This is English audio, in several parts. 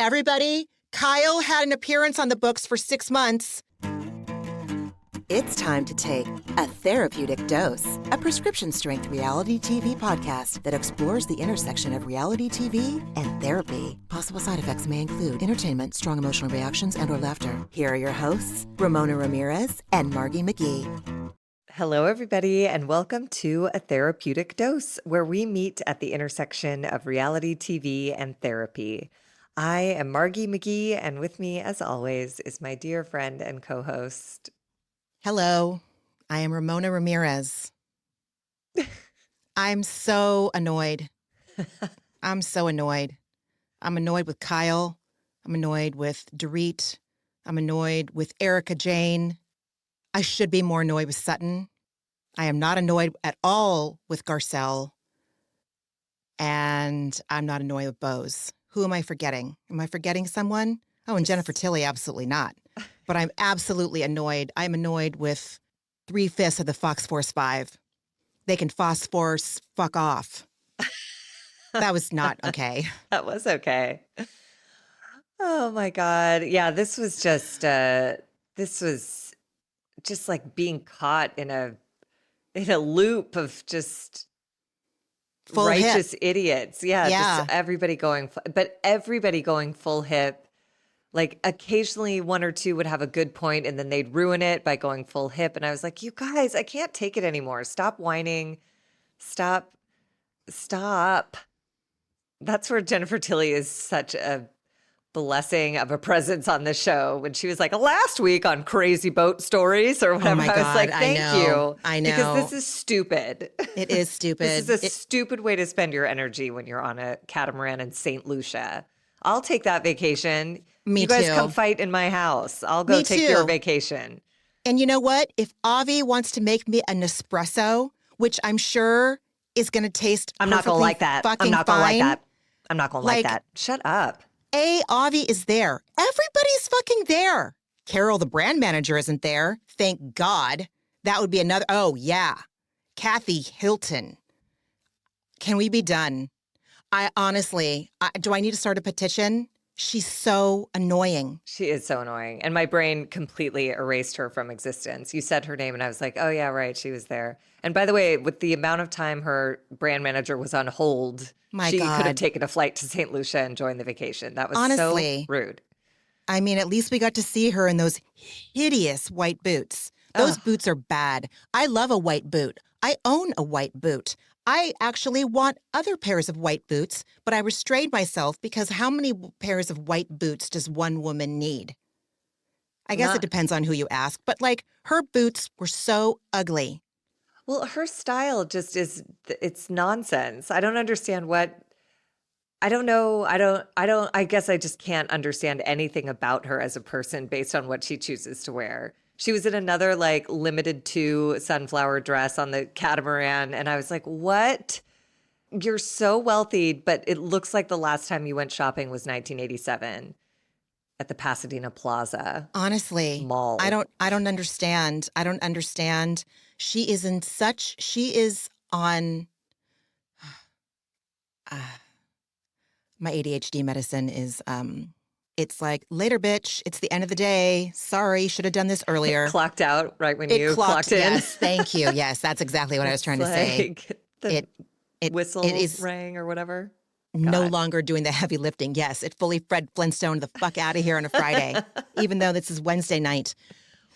Everybody, Kyle had an appearance on the books for 6 months. It's time to take A Therapeutic Dose, a prescription-strength reality TV podcast that explores the intersection of reality TV and therapy. Possible side effects may include entertainment, strong emotional reactions, and/or laughter. Here are your hosts, Ramona Ramirez and Margie McGee. Hello, everybody, and welcome to A Therapeutic Dose, where we meet at the intersection of reality TV and therapy. I am Margie McGee, and with me, as always, is my dear friend and co-host. Hello, I am Ramona Ramirez. I'm so annoyed. I'm so annoyed. I'm annoyed with Kyle. I'm annoyed with Dorit. I'm annoyed with Erica Jane. I should be more annoyed with Sutton. I am not annoyed at all with Garcelle. And I'm not annoyed with Bose. Who am I forgetting? Am I forgetting someone? Oh, and Jennifer Tilly, absolutely not. But I'm absolutely annoyed. I'm annoyed with 3/5 of the Fox Force 5. They can phosphorus fuck off. That was not okay. That was okay. Oh my God. Yeah, this was just like being caught in a loop of just Full righteous hip. idiots. Yeah, Yeah. just everybody going full hip. Like occasionally one or two would have a good point and then they'd ruin it by going full hip. And I was like, you guys, I can't take it anymore. Stop whining. Stop. That's where Jennifer Tilly is such a blessing of a presence on the show when she was like last week on Crazy Boat Stories or whatever. Oh my I was God, like, I thank know. you. I know. Because this is stupid. It is stupid. This is a stupid way to spend your energy when you're on a catamaran in St. Lucia. I'll take that vacation. Me you guys too. come fight in my house. I'll go Me take too. your vacation. And you know what? If Avi wants to make me a Nespresso, which I'm sure is going to taste I'm not going to like that. fucking I'm not going to like fine, that. I'm not going to like Like- that. Shut up. Avi is there. Everybody's fucking there. Carol, the brand manager, isn't there. Thank God. That would be another. Oh, yeah. Kathy Hilton. Can we be done? I honestly, do I need to start a petition? She's so annoying. She is so annoying. And my brain completely erased her from existence. You said her name and I was like, oh yeah, right. She was there. And by the way, with the amount of time her brand manager was on hold, My she could have God. taken a flight to St. Lucia and joined the vacation. That was Honestly. so rude. I mean, at least we got to see her in those hideous white boots. Those boots are bad. I love a white boot. I own a white boot. I actually want other pairs of white boots, but I restrained myself because how many pairs of white boots does one woman need? I guess it depends on who you ask, but like her boots were so ugly. Well, her style just it's nonsense. I don't understand I don't know. I guess I just can't understand anything about her as a person based on what she chooses to wear. She was in another like limited to sunflower dress on the catamaran. And I was like, what? You're so wealthy, but it looks like the last time you went shopping was 1987 at the Pasadena Plaza. Honestly, Mall. I don't understand. I don't understand. She is on my ADHD medicine is it's like, later, bitch. It's the end of the day. Sorry, should have done this earlier. Clocked out right when you clocked in. Yes, thank you. Yes, that's exactly what I was trying to say. The It whistle is rang or whatever. no God. longer doing the heavy lifting. Yes, it fully Fred Flintstone the fuck out of here on a Friday, even though this is Wednesday night.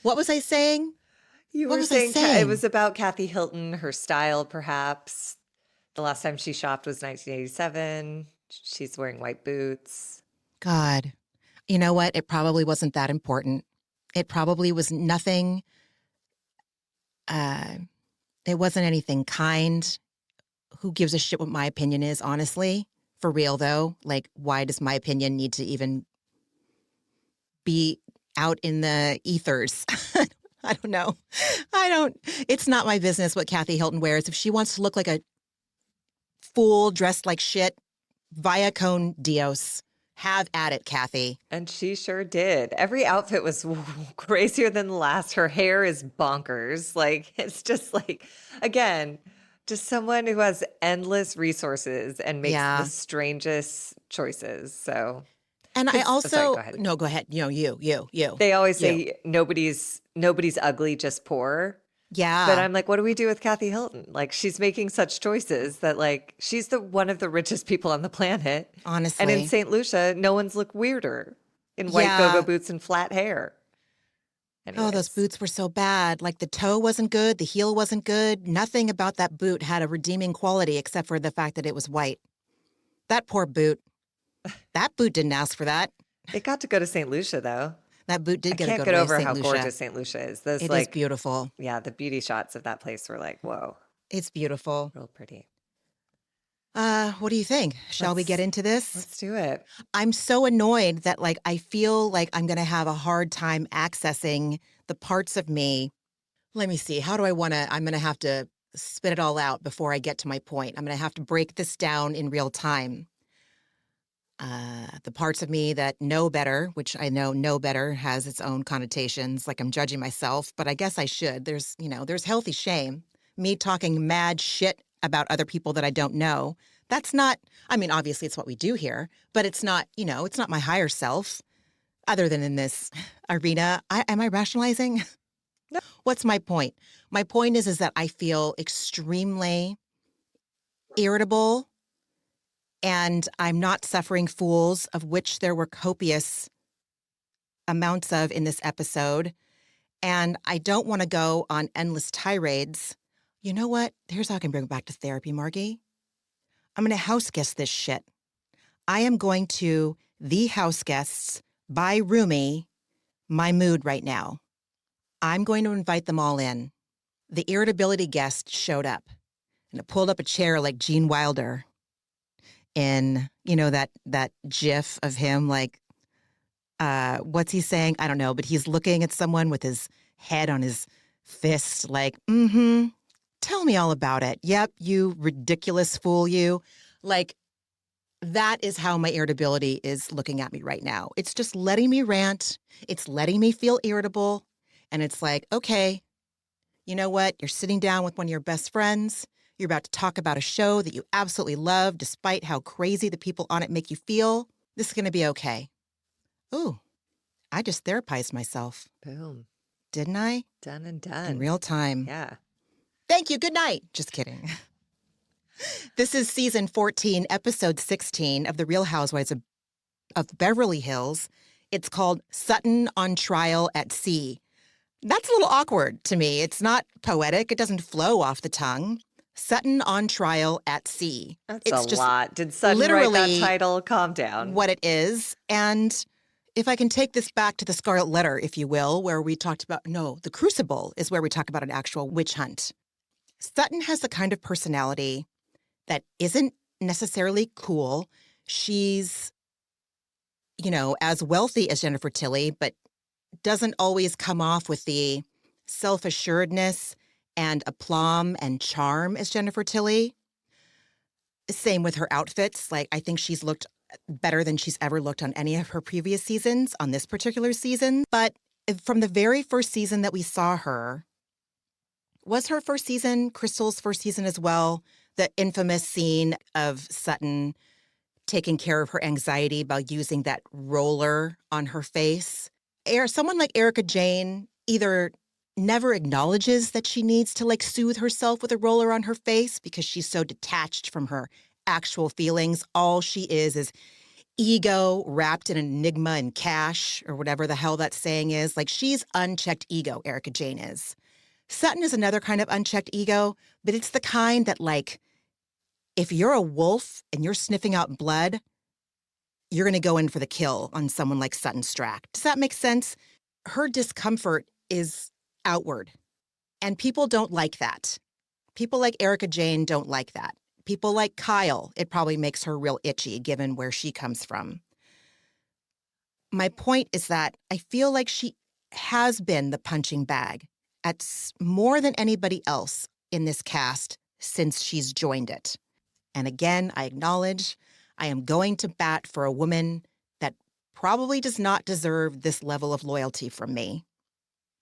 What was I saying? You What were was I saying it was about Kathy Hilton, her style, perhaps. The last time she shopped was 1987. She's wearing white boots. God, you know what? It probably wasn't that important. It probably was nothing. It wasn't anything kind. Who gives a shit what my opinion is, honestly? For real, though. Like, why does my opinion need to even be out in the ethers? I don't know. It's not my business what Kathy Hilton wears. If she wants to look like a fool dressed like shit, via con Dios. Have at it, Kathy. And she sure did. Every outfit was crazier than the last. Her hair is bonkers. Like, it's just like, again, just someone who has endless resources and makes the strangest choices. So And I Sorry, also, go ahead. no, go ahead. You. They always You. say nobody's ugly, just poor. But Yeah, I'm like, what do we do with Kathy Hilton? Like, she's making such choices that, like, she's one of the richest people on the planet. And in honestly. St. Lucia, no one's looked weirder in white go-go Yeah. boots and flat hair. Oh, those Anyways, boots were so bad. Like the toe wasn't good, the heel wasn't good. Nothing about that boot had a redeeming quality except for the fact that it was white. That poor boot. That boot didn't ask for that. it got to go to St. Lucia, though. That boot I did get to can't go get to over St. how Lucia. gorgeous St. Lucia is. Those, It is like, beautiful. yeah, the beauty shots of that place were like, whoa, It's beautiful. real pretty. What do you think? Shall we get into this? Let's do it. I'm so annoyed that like I feel like I'm going to have a hard time accessing the parts of me. Let me see. How do I want to? I'm going to have to spit it all out before I get to my point. I'm going to have to break this down in real time. The parts of me that know better, which I know better has its own connotations, like I'm judging myself, but I guess I should. There's healthy shame. Me talking mad shit about other people that I don't know. That's not, I mean, obviously it's what we do here, but it's not, it's not my higher self other than in this arena. Am I rationalizing? No. What's my point? My point is that I feel extremely irritable and I'm not suffering fools, of which there were copious amounts of in this episode. And I don't want to go on endless tirades. You know what? Here's how I can bring it back to therapy, Margie. I'm going to house guest this shit. I am going to The House Guests by Rumi, my mood right now. I'm going to invite them all in. The irritability guest showed up and it pulled up a chair like Gene Wilder in, that gif of him, like, what's he saying? I don't know, but he's looking at someone with his head on his fist like, tell me all about it. Yep, you ridiculous fool, you. Like, that is how my irritability is looking at me right now. It's just letting me rant. It's letting me feel irritable. And it's like, okay, you know what? You're sitting down with one of your best friends. You're about to talk about a show that you absolutely love, despite how crazy the people on it make you feel. This is going to be okay. Ooh, I just therapized myself. Boom. Didn't I? Done and done. In real time. Yeah. Thank you. Good night. Just kidding. This is season 14, episode 16 of The Real Housewives of Beverly Hills. It's called Sutton on Trial at Sea. That's a little awkward to me. It's not poetic. It doesn't flow off the tongue. Sutton on Trial at Sea. That's it's a just lot. Did Sutton write that title? Calm down. What it is. And if I can take this back to the Scarlet Letter, if you will, where we talked about, the Crucible is where we talk about an actual witch hunt. Sutton has the kind of personality that isn't necessarily cool. She's, as wealthy as Jennifer Tilly, but doesn't always come off with the self-assuredness and aplomb and charm as Jennifer Tilly. Same with her outfits. Like, I think she's looked better than she's ever looked on any of her previous seasons on this particular season. But from the very first season that we saw her, was her first season, Crystal's first season as well, the infamous scene of Sutton taking care of her anxiety by using that roller on her face. Someone like Erica Jane either never acknowledges that she needs to like soothe herself with a roller on her face because she's so detached from her actual feelings. All she is ego wrapped in enigma and cash, or whatever the hell that saying is. Like, she's unchecked ego, Erica Jane is. Sutton is another kind of unchecked ego, but it's the kind that, like, if you're a wolf and you're sniffing out blood, you're going to go in for the kill on someone like Sutton Strack. Does that make sense? Her discomfort is outward, and people don't like that. People like Erica Jane don't like that. People like Kyle, it probably makes her real itchy given where she comes from. My point is that I feel like she has been the punching bag at more than anybody else in this cast since she's joined it. And again, I acknowledge I am going to bat for a woman that probably does not deserve this level of loyalty from me.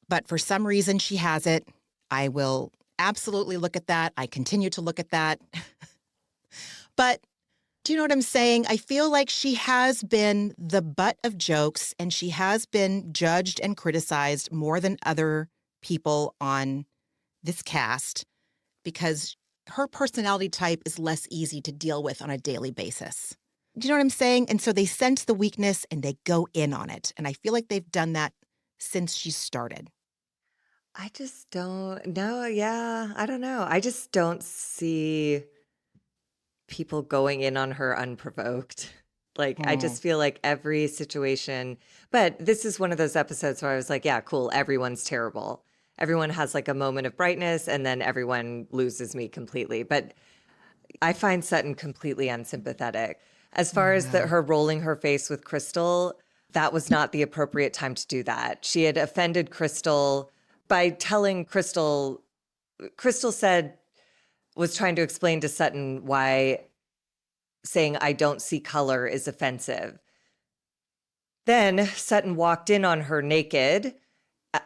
But for some reason, she has it. I will absolutely look at that. I continue to look at that. But Do you know what I'm saying? I feel like she has been the butt of jokes and she has been judged and criticized more than other people on this cast because her personality type is less easy to deal with on a daily basis. Do you know what I'm saying? And so they sense the weakness and they go in on it. And I feel like they've done that since she started. I just don't know. Yeah, I don't know. I just don't see people going in on her unprovoked. Like, I just feel like every situation, but this is one of those episodes where I was like, yeah, cool. Everyone's terrible. Everyone has like a moment of brightness and then everyone loses me completely. But I find Sutton completely unsympathetic. As far as her rolling her face with Crystal, that was not the appropriate time to do that. She had offended Crystal by telling Crystal said, was trying to explain to Sutton why saying I don't see color is offensive. Then Sutton walked in on her naked,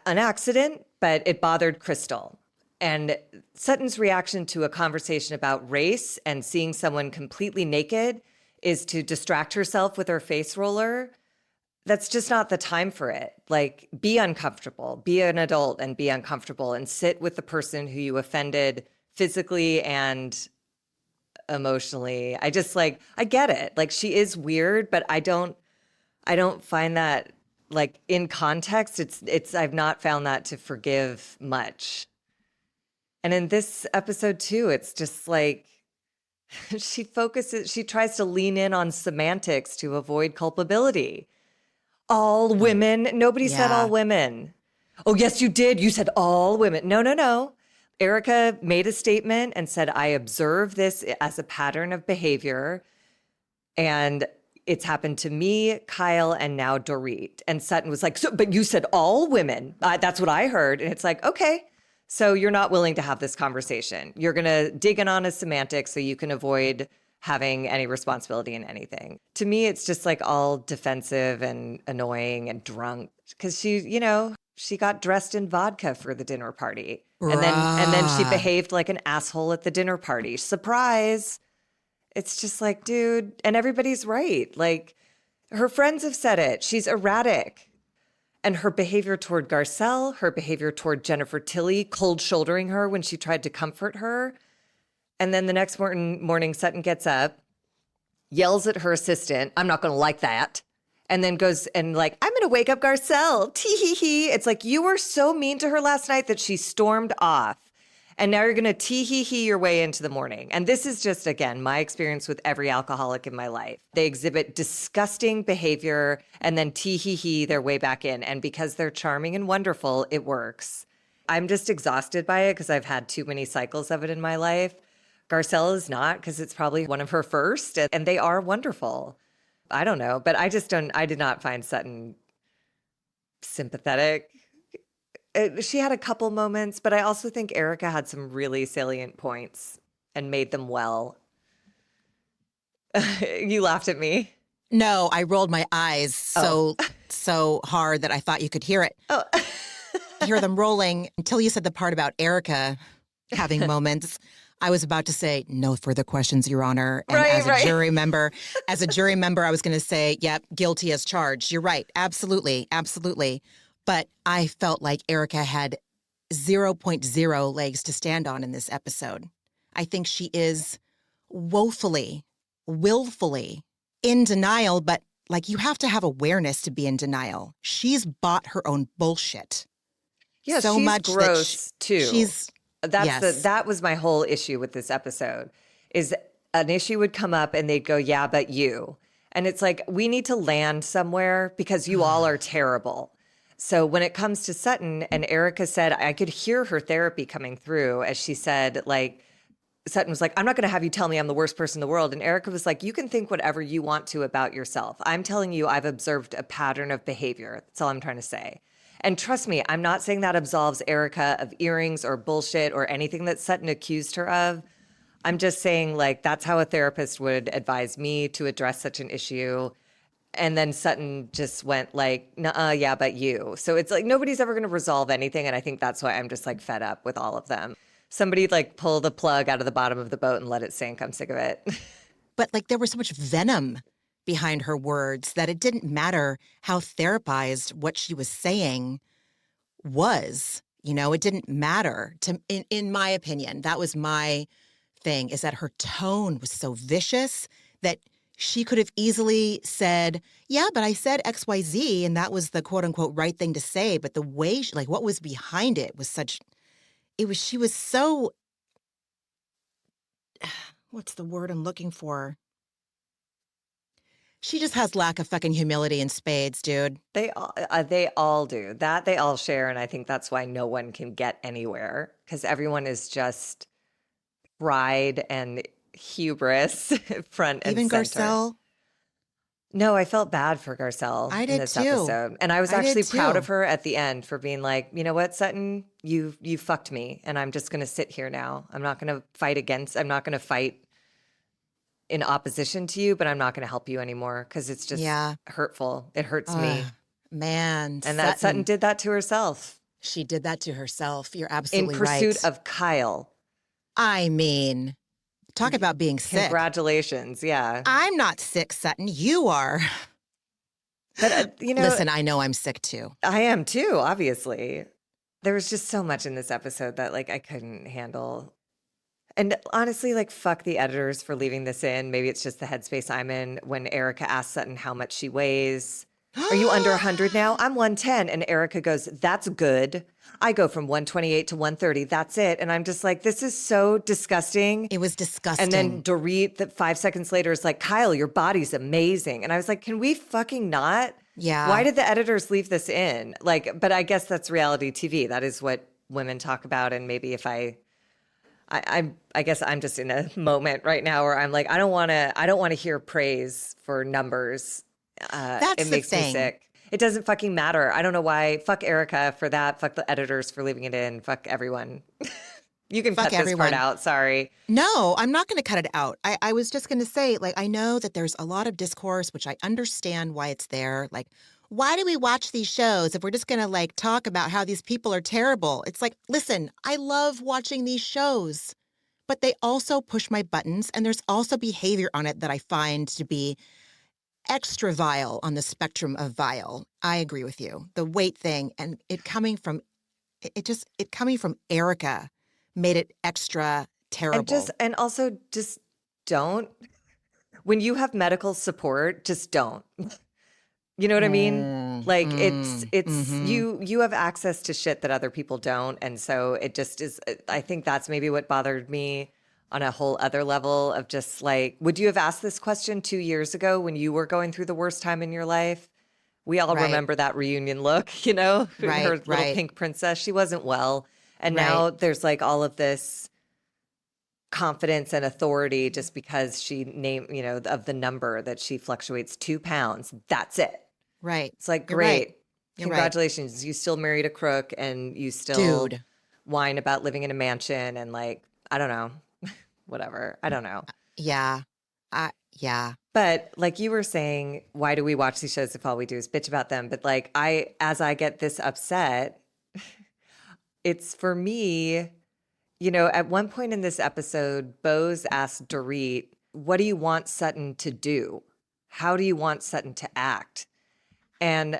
an accident, but it bothered Crystal. And Sutton's reaction to a conversation about race and seeing someone completely naked is to distract herself with her face roller. That's just not the time for it. Like, be uncomfortable, be an adult and be uncomfortable and sit with the person who you offended physically and emotionally. I just like, I get it. Like, she is weird, but I don't find that like in context. I've not found that to forgive much. And in this episode too, it's just like she tries to lean in on semantics to avoid culpability. All women. Nobody said all women. Oh, yes, you did. You said all women. No. Erica made a statement and said, I observe this as a pattern of behavior. And it's happened to me, Kyle, and now Dorit. And Sutton was like, but you said all women. That's what I heard. And it's like, okay. So you're not willing to have this conversation. You're going to dig in on a semantic so you can avoid having any responsibility in anything. To me, it's just like all defensive and annoying and drunk because she got dressed in vodka for the dinner party. And then she behaved like an asshole at the dinner party. Surprise. It's just like, dude, and everybody's right. Like, her friends have said it. She's erratic. And her behavior toward Garcelle, her behavior toward Jennifer Tilly, cold shouldering her when she tried to comfort her. And then the next morning, Sutton gets up, yells at her assistant, I'm not going to like that. And then goes and like, I'm going to wake up Garcelle. Tee-hee-hee. It's like, you were so mean to her last night that she stormed off. And now you're going to tee-hee-hee your way into the morning. And this is just, again, my experience with every alcoholic in my life. They exhibit disgusting behavior and then tee-hee-hee their way back in. And because they're charming and wonderful, it works. I'm just exhausted by it because I've had too many cycles of it in my life. Garcelle is not because it's probably one of her first. And they are wonderful. I don't know. But I did not find Sutton sympathetic. She had a couple moments, but I also think Erica had some really salient points and made them well. You laughed at me. No, I rolled my eyes so hard that I thought you could hear it. Oh. Hear them rolling until you said the part about Erica having moments. I was about to say, no further questions, Your Honor. And as a jury member, I was going to say, yep, guilty as charged. You're right. Absolutely. Absolutely. But I felt like Erica had 0.0 legs to stand on in this episode. I think she is willfully in denial, but like, you have to have awareness to be in denial. She's bought her own bullshit. Yeah, so she's much gross too. That was my whole issue with this episode, is an issue would come up and they'd go, yeah, but you. And it's like, we need to land somewhere because you all are terrible. So when it comes to Sutton, and Erica said, I could hear her therapy coming through as she said, like, Sutton was like, I'm not going to have you tell me I'm the worst person in the world. And Erica was like, you can think whatever you want to about yourself. I'm telling you, I've observed a pattern of behavior. That's all I'm trying to say. And trust me, I'm not saying that absolves Erica of earrings or bullshit or anything that Sutton accused her of. I'm just saying, like, that's how a therapist would advise me to address such an issue. And then Sutton just went like, nuh-uh, yeah, but you. So it's like, nobody's ever going to resolve anything. And I think that's why I'm just like fed up with all of them. Somebody like pull the plug out of the bottom of the boat and let it sink. I'm sick of it. but like there was so much venom behind her words that it didn't matter how therapized what she was saying was. You know, it didn't matter in my opinion. That was my thing, is that her tone was so vicious that she could have easily said, yeah, but I said XYZ and that was the quote unquote right thing to say. But the way, like what was behind it was she was so, what's the word I'm looking for? She just has lack of fucking humility in spades, dude. They all do that. They all share. And I think that's why no one can get anywhere, because everyone is just pride and hubris front and Even center. Garcelle. No, I felt bad for Garcelle I in did this too. episode. And I was I actually did proud too. of her at the end for being like, you know what, Sutton, you fucked me. And I'm just going to sit here now. I'm not going to fight in opposition to you, but I'm not going to help you anymore because it's just hurtful. It hurts me. Man. And that Sutton did that to herself. She did that to herself. You're In absolutely right. pursuit of Kyle. I mean, talk about being sick. Congratulations. Yeah. I'm not sick, Sutton. You are. But, listen, I know I'm sick too. I am too, obviously. There was just so much in this episode that like I couldn't handle. And honestly, like, fuck the editors for leaving this in. Maybe it's just the headspace I'm in. When Erica asks Sutton how much she weighs, are you under 100 now? I'm 110. And Erica goes, that's good. I go from 128 to 130. That's it. And I'm just like, this is so disgusting. It was disgusting. And then Dorit, 5 seconds later, is like, Kyle, your body's amazing. And I was like, can we fucking not? Yeah. Why did the editors leave this in? Like, but I guess that's reality TV. That is what women talk about. And maybe if I guess I'm just in a moment right now where I'm like, I don't want to hear praise for numbers. That's it makes me sick. It doesn't fucking matter. I don't know why. Fuck Erica for that. Fuck the editors for leaving it in. Fuck everyone. You can cut this part out. Sorry. No, I'm not going to cut it out. I was just going to say, like, I know that there's a lot of discourse, which I understand why it's there. Like, why do we watch these shows if we're just going to like talk about how these people are terrible? It's like, listen, I love watching these shows, but they also push my buttons. And there's also behavior on it that I find to be extra vile on the spectrum of vile. I agree with you. The weight thing and it coming from Erica made it extra terrible. And also just don't. When you have medical support, just don't. You know what I mean? Like you have access to shit that other people don't. And so it just is, I think that's maybe what bothered me on a whole other level of just like, would you have asked this question 2 years ago when you were going through the worst time in your life? We all remember that reunion look, you know, her little pink princess. She wasn't well. And now there's like all of this confidence and authority just because she named, you know, of the number that she fluctuates 2 pounds. That's it. Right. It's like, great. Congratulations. Right. You still married a crook and you still whine about living in a mansion and like, I don't know, whatever. I don't know. Yeah. Yeah. But like you were saying, why do we watch these shows if all we do is bitch about them? But like as I get this upset, it's for me, you know, at one point in this episode, Bose asked Dorit, what do you want Sutton to do? How do you want Sutton to act? And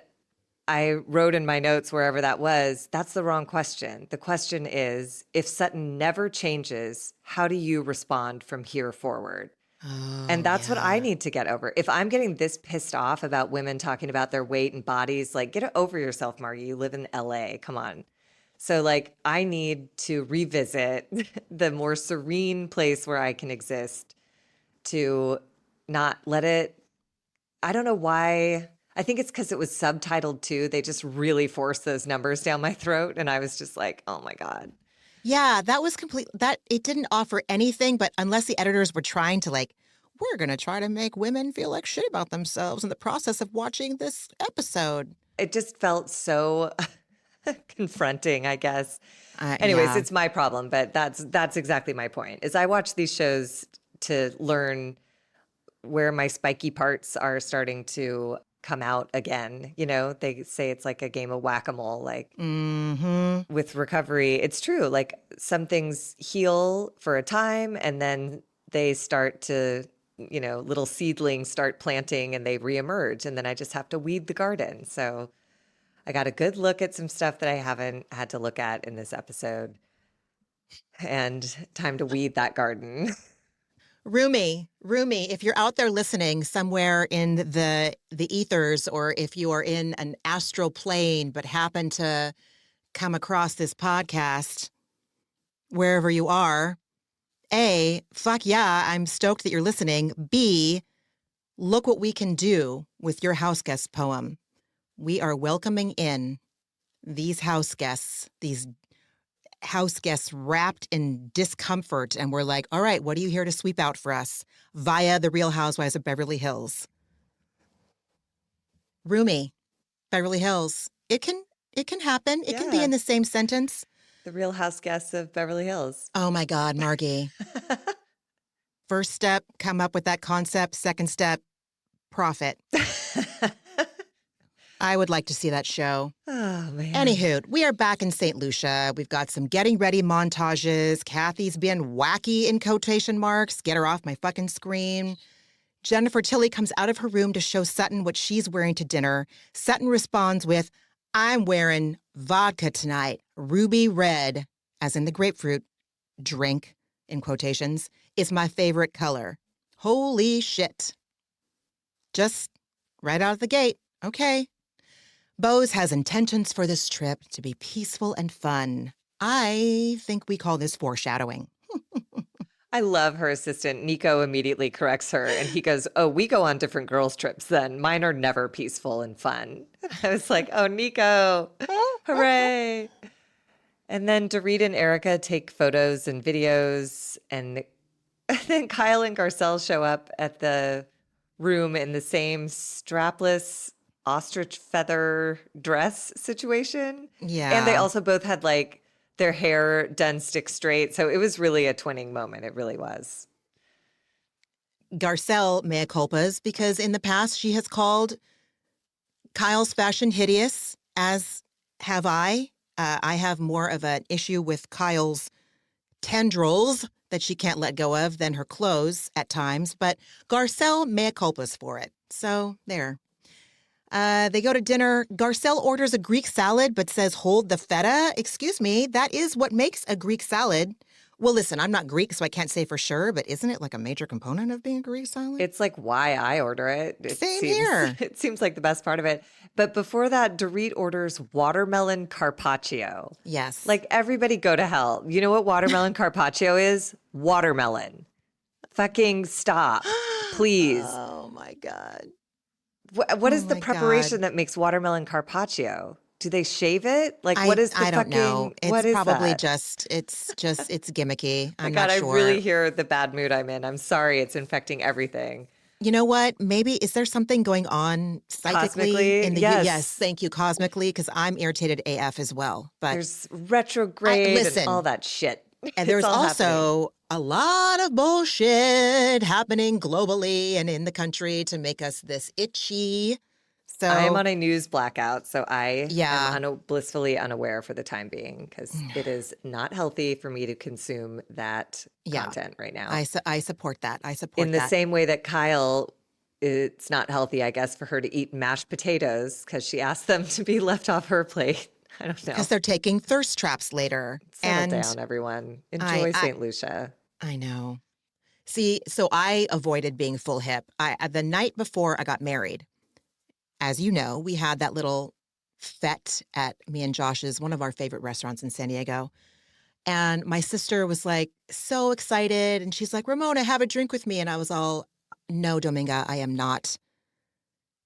I wrote in my notes, wherever that was, that's the wrong question. The question is, if Sutton never changes, how do you respond from here forward? And that's what I need to get over. If I'm getting this pissed off about women talking about their weight and bodies, like, get it over yourself, Margie. You live in LA. Come on. So, like, I need to revisit the more serene place where I can exist to not let it. I don't know why. I think it's because it was subtitled too. They just really forced those numbers down my throat. And I was just like, oh my God. Yeah, that was complete. That it didn't offer anything, but unless the editors were trying to like, we're going to try to make women feel like shit about themselves in the process of watching this episode. It just felt so confronting, I guess. Anyways, it's my problem, but that's exactly my point. Is I watch these shows to learn where my spiky parts are starting to come out again. You know, they say it's like a game of whack-a-mole, like with recovery. It's true. Like some things heal for a time and then they start to little seedlings start planting and they reemerge. And then I just have to weed the garden. So I got a good look at some stuff that I haven't had to look at in this episode. And time to weed that garden. Rumi, if you're out there listening somewhere in the ethers, or if you are in an astral plane but happen to come across this podcast, wherever you are, A, fuck yeah, I'm stoked that you're listening. B, look what we can do with your house guest poem. We are welcoming in these house guests wrapped in discomfort, and we're like, all right, what are you here to sweep out for us via the Real Housewives of Beverly Hills? Rumi, Beverly Hills. It can happen. It can be in the same sentence. The Real House Guests of Beverly Hills. Oh my God, Margie. First step, come up with that concept. Second step, profit. I would like to see that show. Oh, man. Anywho, we are back in St. Lucia. We've got some getting ready montages. Kathy's being wacky in quotation marks. Get her off my fucking screen. Jennifer Tilly comes out of her room to show Sutton what she's wearing to dinner. Sutton responds with, I'm wearing vodka tonight. Ruby red, as in the grapefruit drink, in quotations, is my favorite color. Holy shit. Just right out of the gate. Okay. Bose has intentions for this trip to be peaceful and fun. I think we call this foreshadowing. I love her assistant. Nico immediately corrects her and he goes, oh, we go on different girls' trips then. Mine are never peaceful and fun. I was like, oh, Nico, hooray. And then Dorit and Erica take photos and videos. And then Kyle and Garcelle show up at the room in the same strapless ostrich feather dress situation. Yeah. And they also both had like their hair done stick straight. So it was really a twinning moment. It really was. Garcelle mea culpas, because in the past she has called Kyle's fashion hideous, as have I. I have more of an issue with Kyle's tendrils that she can't let go of than her clothes at times. But Garcelle mea culpas for it. So there. They go to dinner. Garcelle orders a Greek salad, but says, hold the feta. Excuse me, that is what makes a Greek salad. Well, listen, I'm not Greek, so I can't say for sure, but isn't it like a major component of being a Greek salad? It's like why I order it. Same here. It seems like the best part of it. But before that, Dorit orders watermelon carpaccio. Yes. Like everybody go to hell. You know what watermelon carpaccio is? Watermelon. Fucking stop, please. Oh, my God. What is the my preparation God. that makes watermelon carpaccio? Do they shave it? Like, what is the I don't know. It's what is probably that? it's gimmicky. I'm God, not sure. I really hear the bad mood I'm in. I'm sorry. It's infecting everything. You know what? Maybe, is there something going on psychically? Cosmically? In the Yes. Thank you, cosmically, because I'm irritated AF as well. But There's retrograde listen, and all that shit. and It's there's all also a lot of bullshit happening globally and in the country to make us this itchy. So I am on a news blackout, so I Yeah. am blissfully unaware for the time being because it is not healthy for me to consume that Yeah. content right now. I support that. I support In the that. same way that Kyle, it's not healthy, I guess, for her to eat mashed potatoes because she asked them to be left off her plate. I don't know. Because they're taking thirst traps later. Settle down, everyone. Enjoy St. Lucia. I know. See, so I avoided being full hip. The night before I got married, as you know, we had that little fete at me and Josh's, one of our favorite restaurants in San Diego. And my sister was like so excited. And she's like, Ramona, have a drink with me. And I was all, no, Dominga, I am not.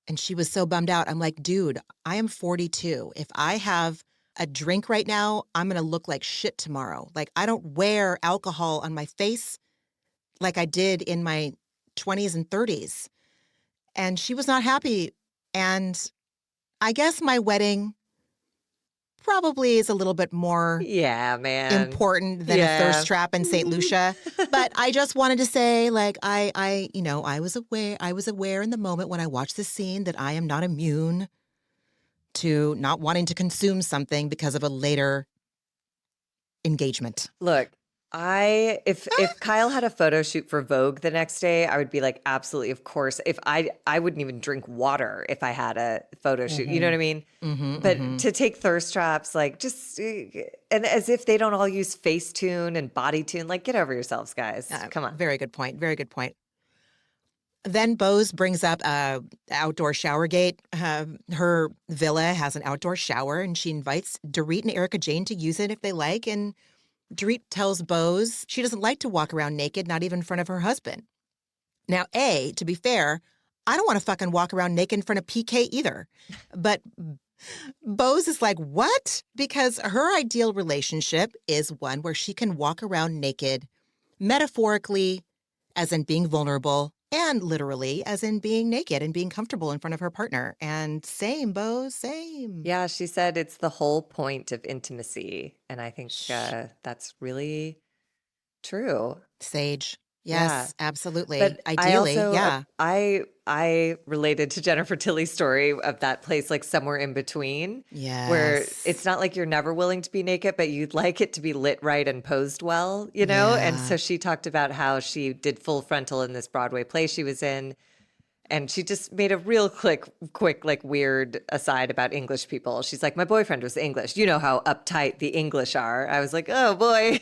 And she was so bummed out. I'm like, dude, I am 42. If I have a drink right now, I'm going to look like shit tomorrow. Like, I don't wear alcohol on my face like I did in my 20s and 30s. And she was not happy. And I guess my wedding probably is a little bit more Yeah, man. important than a thirst trap in St. Lucia. But I just wanted to say, like, I was aware in the moment when I watched this scene that I am not immune to not wanting to consume something because of a later engagement. Look, If Kyle had a photo shoot for Vogue the next day, I would be like, absolutely, of course. If I wouldn't even drink water if I had a photo shoot. You know what I mean? But to take thirst traps, like just and as if they don't all use Facetune and BodyTune, like get over yourselves, guys. Come on. Very good point. Very good point. Then Bose brings up outdoor shower gate. Her villa has an outdoor shower, and she invites Dorit and Erica Jane to use it if they like. And Dorit tells Bose she doesn't like to walk around naked, not even in front of her husband. Now, to be fair, I don't want to fucking walk around naked in front of PK either. But Bose is like, what? Because her ideal relationship is one where she can walk around naked, metaphorically, as in being vulnerable, and literally as in being naked and being comfortable in front of her partner. And same, Bose, same. Yeah, she said it's the whole point of intimacy. And I think that's really true. Sage. Yes, absolutely. But Ideally, I also, yeah. I related to Jennifer Tilly's story of that place, like somewhere in between, where Yes. it's not like you're never willing to be naked, but you'd like it to be lit right and posed well, you know? And Yeah. so she talked about how she did full frontal in this Broadway play she was in. And she just made a real quick, like weird aside about English people. She's like, my boyfriend was English. You know how uptight the English are. I was like, oh boy.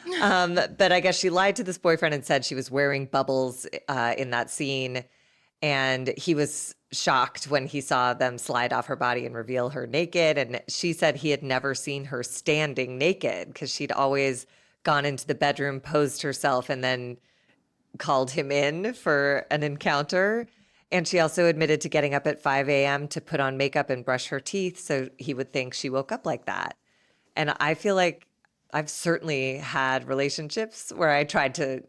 But I guess she lied to this boyfriend and said she was wearing bubbles in that scene. And he was shocked when he saw them slide off her body and reveal her naked. And she said he had never seen her standing naked because she'd always gone into the bedroom, posed herself, and then called him in for an encounter. And she also admitted to getting up at 5 a.m. to put on makeup and brush her teeth so he would think she woke up like that. And I feel like I've certainly had relationships where I tried to,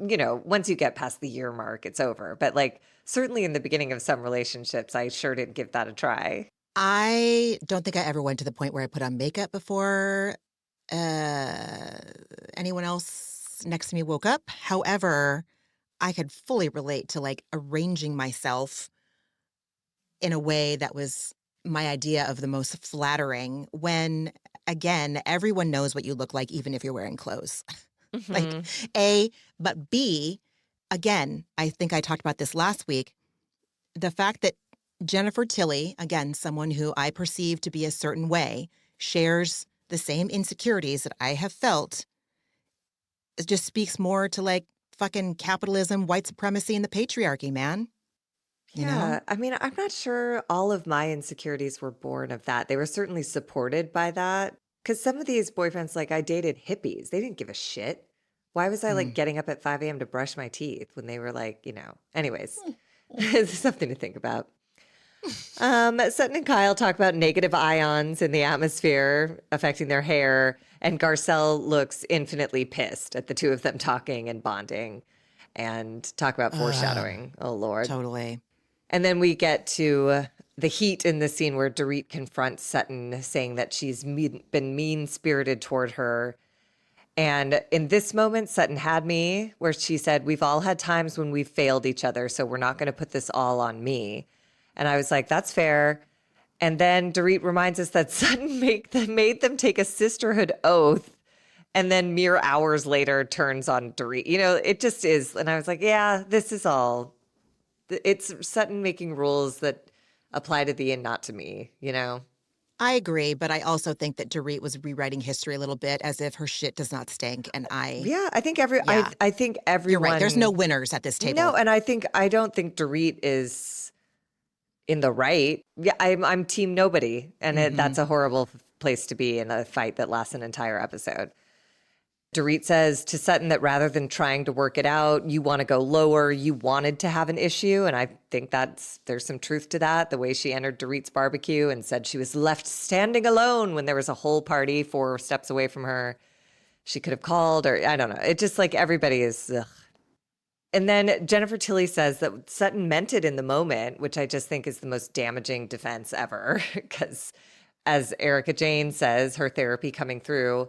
once you get past the year mark, it's over. But like certainly in the beginning of some relationships, I sure did give that a try. I don't think I ever went to the point where I put on makeup before anyone else next to me woke up. However, I could fully relate to like arranging myself in a way that was my idea of the most flattering when, again, everyone knows what you look like, even if you're wearing clothes. Like, but B, again, I think I talked about this last week, the fact that Jennifer Tilly, again, someone who I perceive to be a certain way, shares the same insecurities that I have felt, it just speaks more to like fucking capitalism, white supremacy, and the patriarchy, man. You know? I mean, I'm not sure all of my insecurities were born of that. They were certainly supported by that. Because some of these boyfriends, like I dated hippies, they didn't give a shit. Why was I like getting up at 5 a.m. to brush my teeth when they were like, anyways, it's something to think about. Sutton and Kyle talk about negative ions in the atmosphere affecting their hair. And Garcelle looks infinitely pissed at the two of them talking and bonding and talk about foreshadowing. Oh, Lord. Totally. And then we get to the heat in the scene where Dorit confronts Sutton, saying that she's been mean-spirited toward her. And in this moment, Sutton had me, where she said, we've all had times when we've failed each other, so we're not going to put this all on me. And I was like, that's fair. And then Dorit reminds us that Sutton made them take a sisterhood oath, and then mere hours later turns on Dorit. It just is. And I was like, yeah, this is all. It's Sutton making rules that apply to thee and not to me, I agree, but I also think that Dorit was rewriting history a little bit as if her shit does not stink. And I think I think everyone. You're right. There's no winners at this table. No, and I don't think Dorit is in the right. Yeah, I'm team nobody, and that's a horrible place to be in a fight that lasts an entire episode. Dorit says to Sutton that rather than trying to work it out, you want to go lower. You wanted to have an issue. And I think there's some truth to that. The way she entered Dorit's barbecue and said she was left standing alone when there was a whole party 4 steps away from her. She could have called, or I don't know. It just like everybody is. Ugh. And then Jennifer Tilly says that Sutton meant it in the moment, which I just think is the most damaging defense ever. Because as Erica Jane says, her therapy coming through,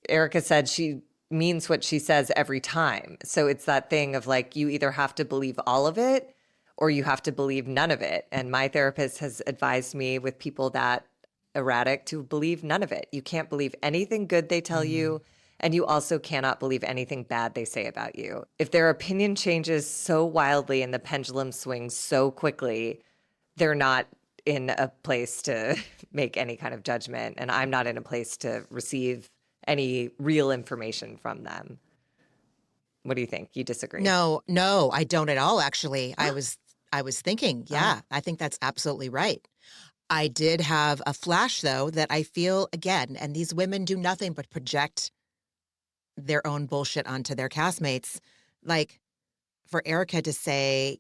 Erica said she means what she says every time. So it's that thing of like, you either have to believe all of it or you have to believe none of it. And my therapist has advised me with people that erratic to believe none of it. You can't believe anything good they tell you And you also cannot believe anything bad they say about you. If their opinion changes so wildly and the pendulum swings so quickly, they're not in a place to make any kind of judgment. And I'm not in a place to receive any real information from them. What do you think? You disagree? No, I don't at all, actually. I was thinking, yeah, I think that's absolutely right. I did have a flash, though, that I feel, again, and these women do nothing but project their own bullshit onto their castmates. Like, for Erica to say,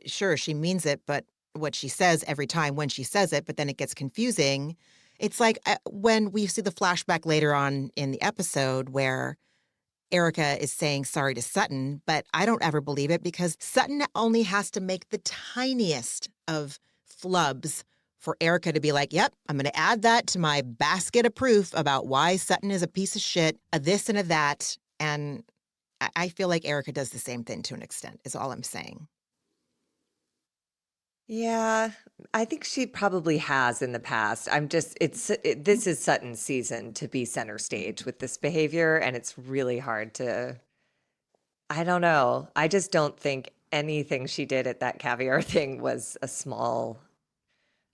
sure, she means it, but what she says every time when she says it, but then it gets confusing. It's like when we see the flashback later on in the episode where Erica is saying sorry to Sutton, but I don't ever believe it because Sutton only has to make the tiniest of flubs for Erica to be like, yep, I'm going to add that to my basket of proof about why Sutton is a piece of shit, a this and a that. And I feel like Erica does the same thing to an extent, is all I'm saying. Yeah, I think she probably has in the past. This is Sutton's season to be center stage with this behavior, and it's really hard to, I don't know. I just don't think anything she did at that caviar thing was a small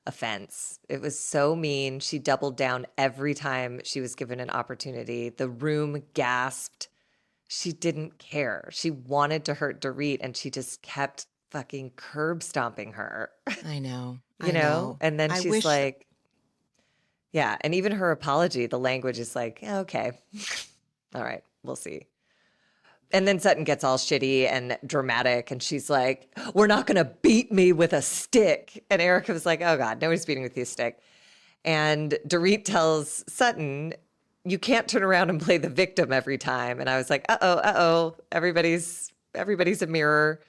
offense. It was so mean. She doubled down every time she was given an opportunity. The room gasped. She didn't care. She wanted to hurt Dorit, and she just kept fucking curb stomping her. I know. You know? And then she's wish... like, yeah. And even her apology, the language is like, yeah, okay. All right, we'll see. And then Sutton gets all shitty and dramatic, and she's like, we're not going to beat me with a stick. And Erica was like, oh, God, nobody's beating with you a stick. And Dorit tells Sutton, you can't turn around and play the victim every time. And I was like, uh-oh, everybody's a mirror.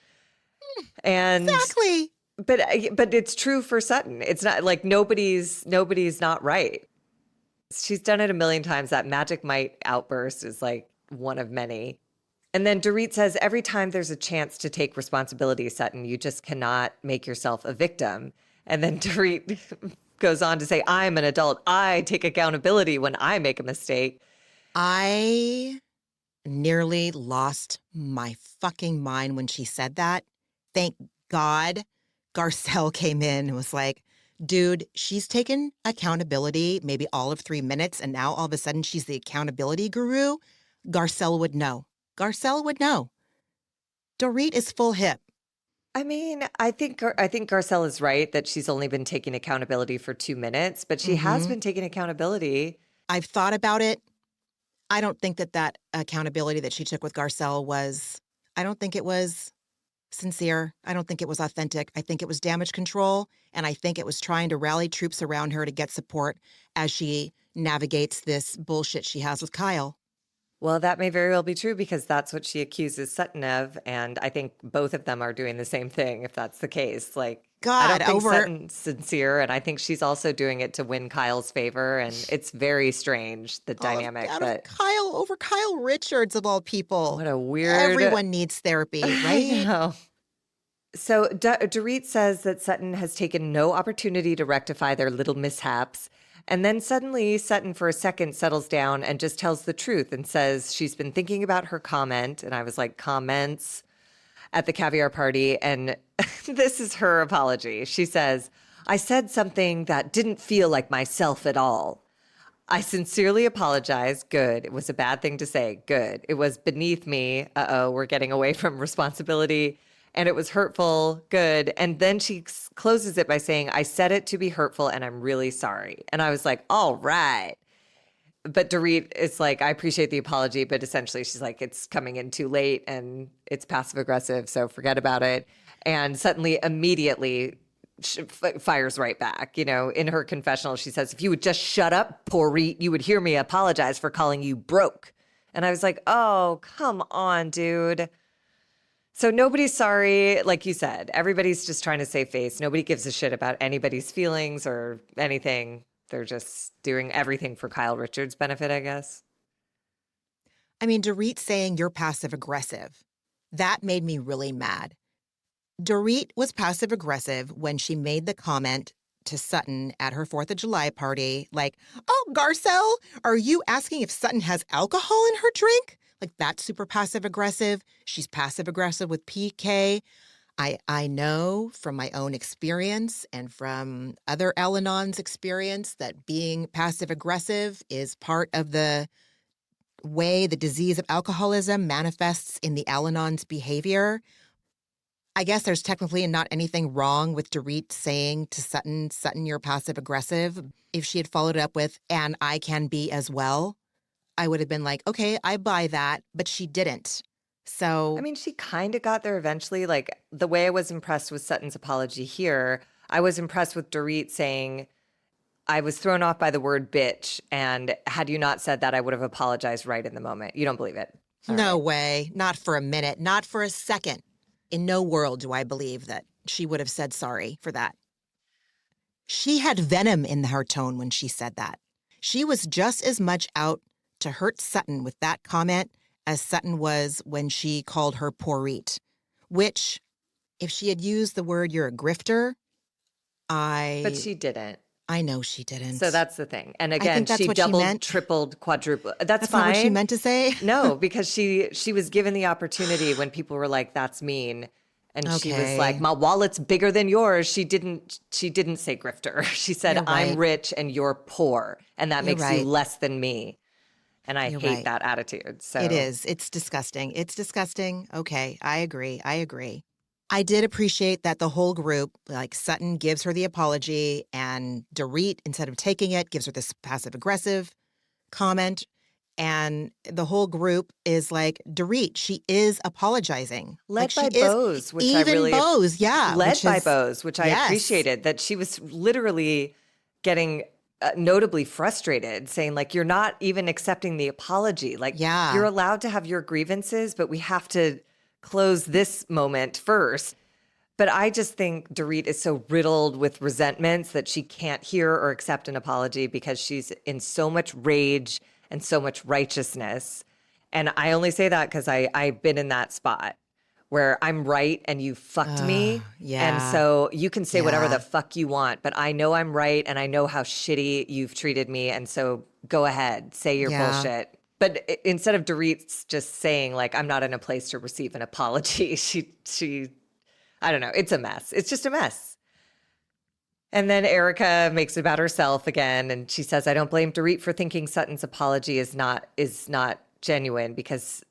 And exactly. But it's true for Sutton. It's not like nobody's not right. She's done it a million times. That magic might outburst is like one of many. And then Dorit says, every time there's a chance to take responsibility, Sutton, you just cannot make yourself a victim. And then Dorit goes on to say, I'm an adult. I take accountability when I make a mistake. I nearly lost my fucking mind when she said that. Thank God Garcelle came in and was like, dude, she's taken accountability maybe all of 3 minutes, and now all of a sudden she's the accountability guru. Garcelle would know. Garcelle would know. Dorit is full hip. I mean, I think Garcelle is right that she's only been taking accountability for 2 minutes, but she has been taking accountability. I've thought about it. I don't think that accountability that she took with Garcelle I don't think it was sincere. I don't think it was authentic. I think it was damage control, and I think it was trying to rally troops around her to get support as she navigates this bullshit she has with Kyle. Well, that may very well be true because that's what she accuses Sutton of, and I think both of them are doing the same thing if that's the case. Like, God, I don't think Sutton's sincere, and I think she's also doing it to win Kyle's favor, and it's very strange, the dynamic. Kyle over Kyle Richards, of all people. What a weird... Everyone needs therapy, right? I know. So Dorit says that Sutton has taken no opportunity to rectify their little mishaps. And then suddenly Sutton for a second settles down and just tells the truth and says she's been thinking about her comment. And I was like, comments at the caviar party. And this is her apology. She says, I said something that didn't feel like myself at all. I sincerely apologize. Good. It was a bad thing to say. Good. It was beneath me. Uh-oh, we're getting away from responsibility. And it was hurtful. Good. And then she closes it by saying, I said it to be hurtful and I'm really sorry. And I was like, all right. But Dorit is like, I appreciate the apology, but essentially she's like, it's coming in too late and it's passive aggressive, so forget about it. And suddenly, immediately fires right back. You know, in her confessional, she says, if you would just shut up, Dorit, you would hear me apologize for calling you broke. And I was like, oh, come on, dude. So nobody's sorry, like you said. Everybody's just trying to save face. Nobody gives a shit about anybody's feelings or anything. They're just doing everything for Kyle Richards' benefit, I guess. I mean, Dorit saying you're passive aggressive, that made me really mad. Dorit was passive aggressive when she made the comment to Sutton at her 4th of July party, like, oh, Garcelle, are you asking if Sutton has alcohol in her drink? Like, that's super passive aggressive. She's passive aggressive with PK. I know from my own experience and from other Al-Anon's experience that being passive aggressive is part of the way the disease of alcoholism manifests in the Al-Anon's behavior. I guess there's technically not anything wrong with Dorit saying to Sutton, you're passive aggressive. If she had followed it up with, and I can be as well, I would have been like, okay, I buy that, but she didn't. So, I mean, she kind of got there eventually. Like the way I was impressed with Sutton's apology here, I was impressed with Dorit saying, I was thrown off by the word bitch. And had you not said that, I would have apologized right in the moment. You don't believe it? All no right. way. Not for a minute. Not for a second. In no world do I believe that she would have said sorry for that. She had venom in her tone when she said that. She was just as much out to hurt Sutton with that comment as Sutton was when she called her pourrite, which, if she had used the word you're a grifter, But she didn't. I know she didn't. So that's the thing. And I again, think that's she what she doubled, meant. tripled, quadrupled. That's That's not what she fine. meant to say? No, because she was given the opportunity when people were like, that's mean. And she was Okay. like, my wallet's bigger than yours. She didn't say grifter. She said, You're right. I'm rich and you're poor. And that You're makes right. you less than me. And I You're hate right. that attitude. So It is. It's disgusting. It's disgusting. Okay, I agree. I did appreciate that the whole group, like Sutton gives her the apology, and Dorit, instead of taking it, gives her this passive-aggressive comment. And the whole group is like, Dorit, she is apologizing. led Like, by she is, Bose, which I even really Bose, yeah. led which by is, Bose, which I yes. appreciated, that she was literally getting notably frustrated, saying like, you're not even accepting the apology. Like, Yeah. you're allowed to have your grievances, but we have to close this moment first. But I just think Dorit is so riddled with resentments that she can't hear or accept an apology because she's in so much rage and so much righteousness. And I only say that because I've been in that spot where I'm right and you fucked me. yeah. And so you can say whatever Yeah. the fuck you want, but I know I'm right and I know how shitty you've treated me. And so go ahead, say your Yeah. bullshit. But instead of Dorit just saying like, I'm not in a place to receive an apology, she I don't know. It's a mess. It's just a mess. And then Erica makes it about herself again. And she says, I don't blame Dorit for thinking Sutton's apology is not genuine, because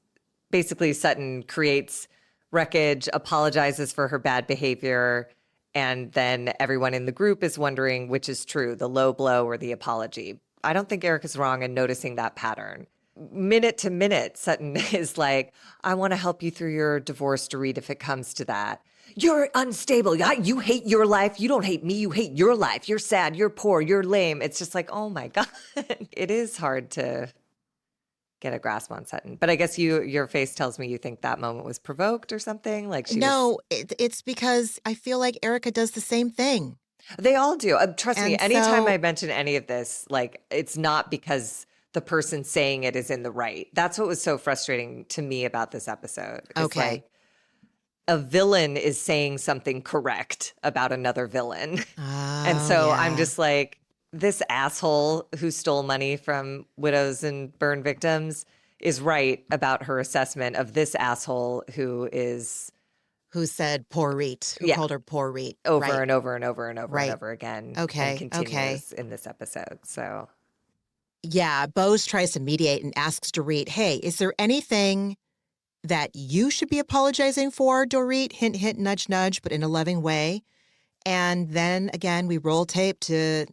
basically Sutton creates wreckage, apologizes for her bad behavior. And then everyone in the group is wondering which is true, the low blow or the apology. I don't think Erica's wrong in noticing that pattern. Minute to minute, Sutton is like, I want to help you through your divorce, Dorit, if it comes to that. You're unstable. You hate your life. You don't hate me. You hate your life. You're sad. You're poor. You're lame. It's just like, oh my God. It is hard to get a grasp on Sutton. But I guess your face tells me you think that moment was provoked or something. Like it's because I feel like Erica does the same thing. They all do. Trust me, And anytime so- I mention any of this, like, it's not because the person saying it is in the right. That's what was so frustrating to me about this episode. It's Okay. like, a villain is saying something correct about another villain. And so I'm just like, this asshole who stole money from widows and burn victims is right about her assessment of this asshole who said pourrite, who called her pourrite. over and over and over and over Right. and over again. Okay, And continues in this episode. So Yeah, Bose tries to mediate and asks Dorit, hey, is there anything that you should be apologizing for, Dorit? Hint, hint, nudge, nudge, but in a loving way. And then again, we roll tape to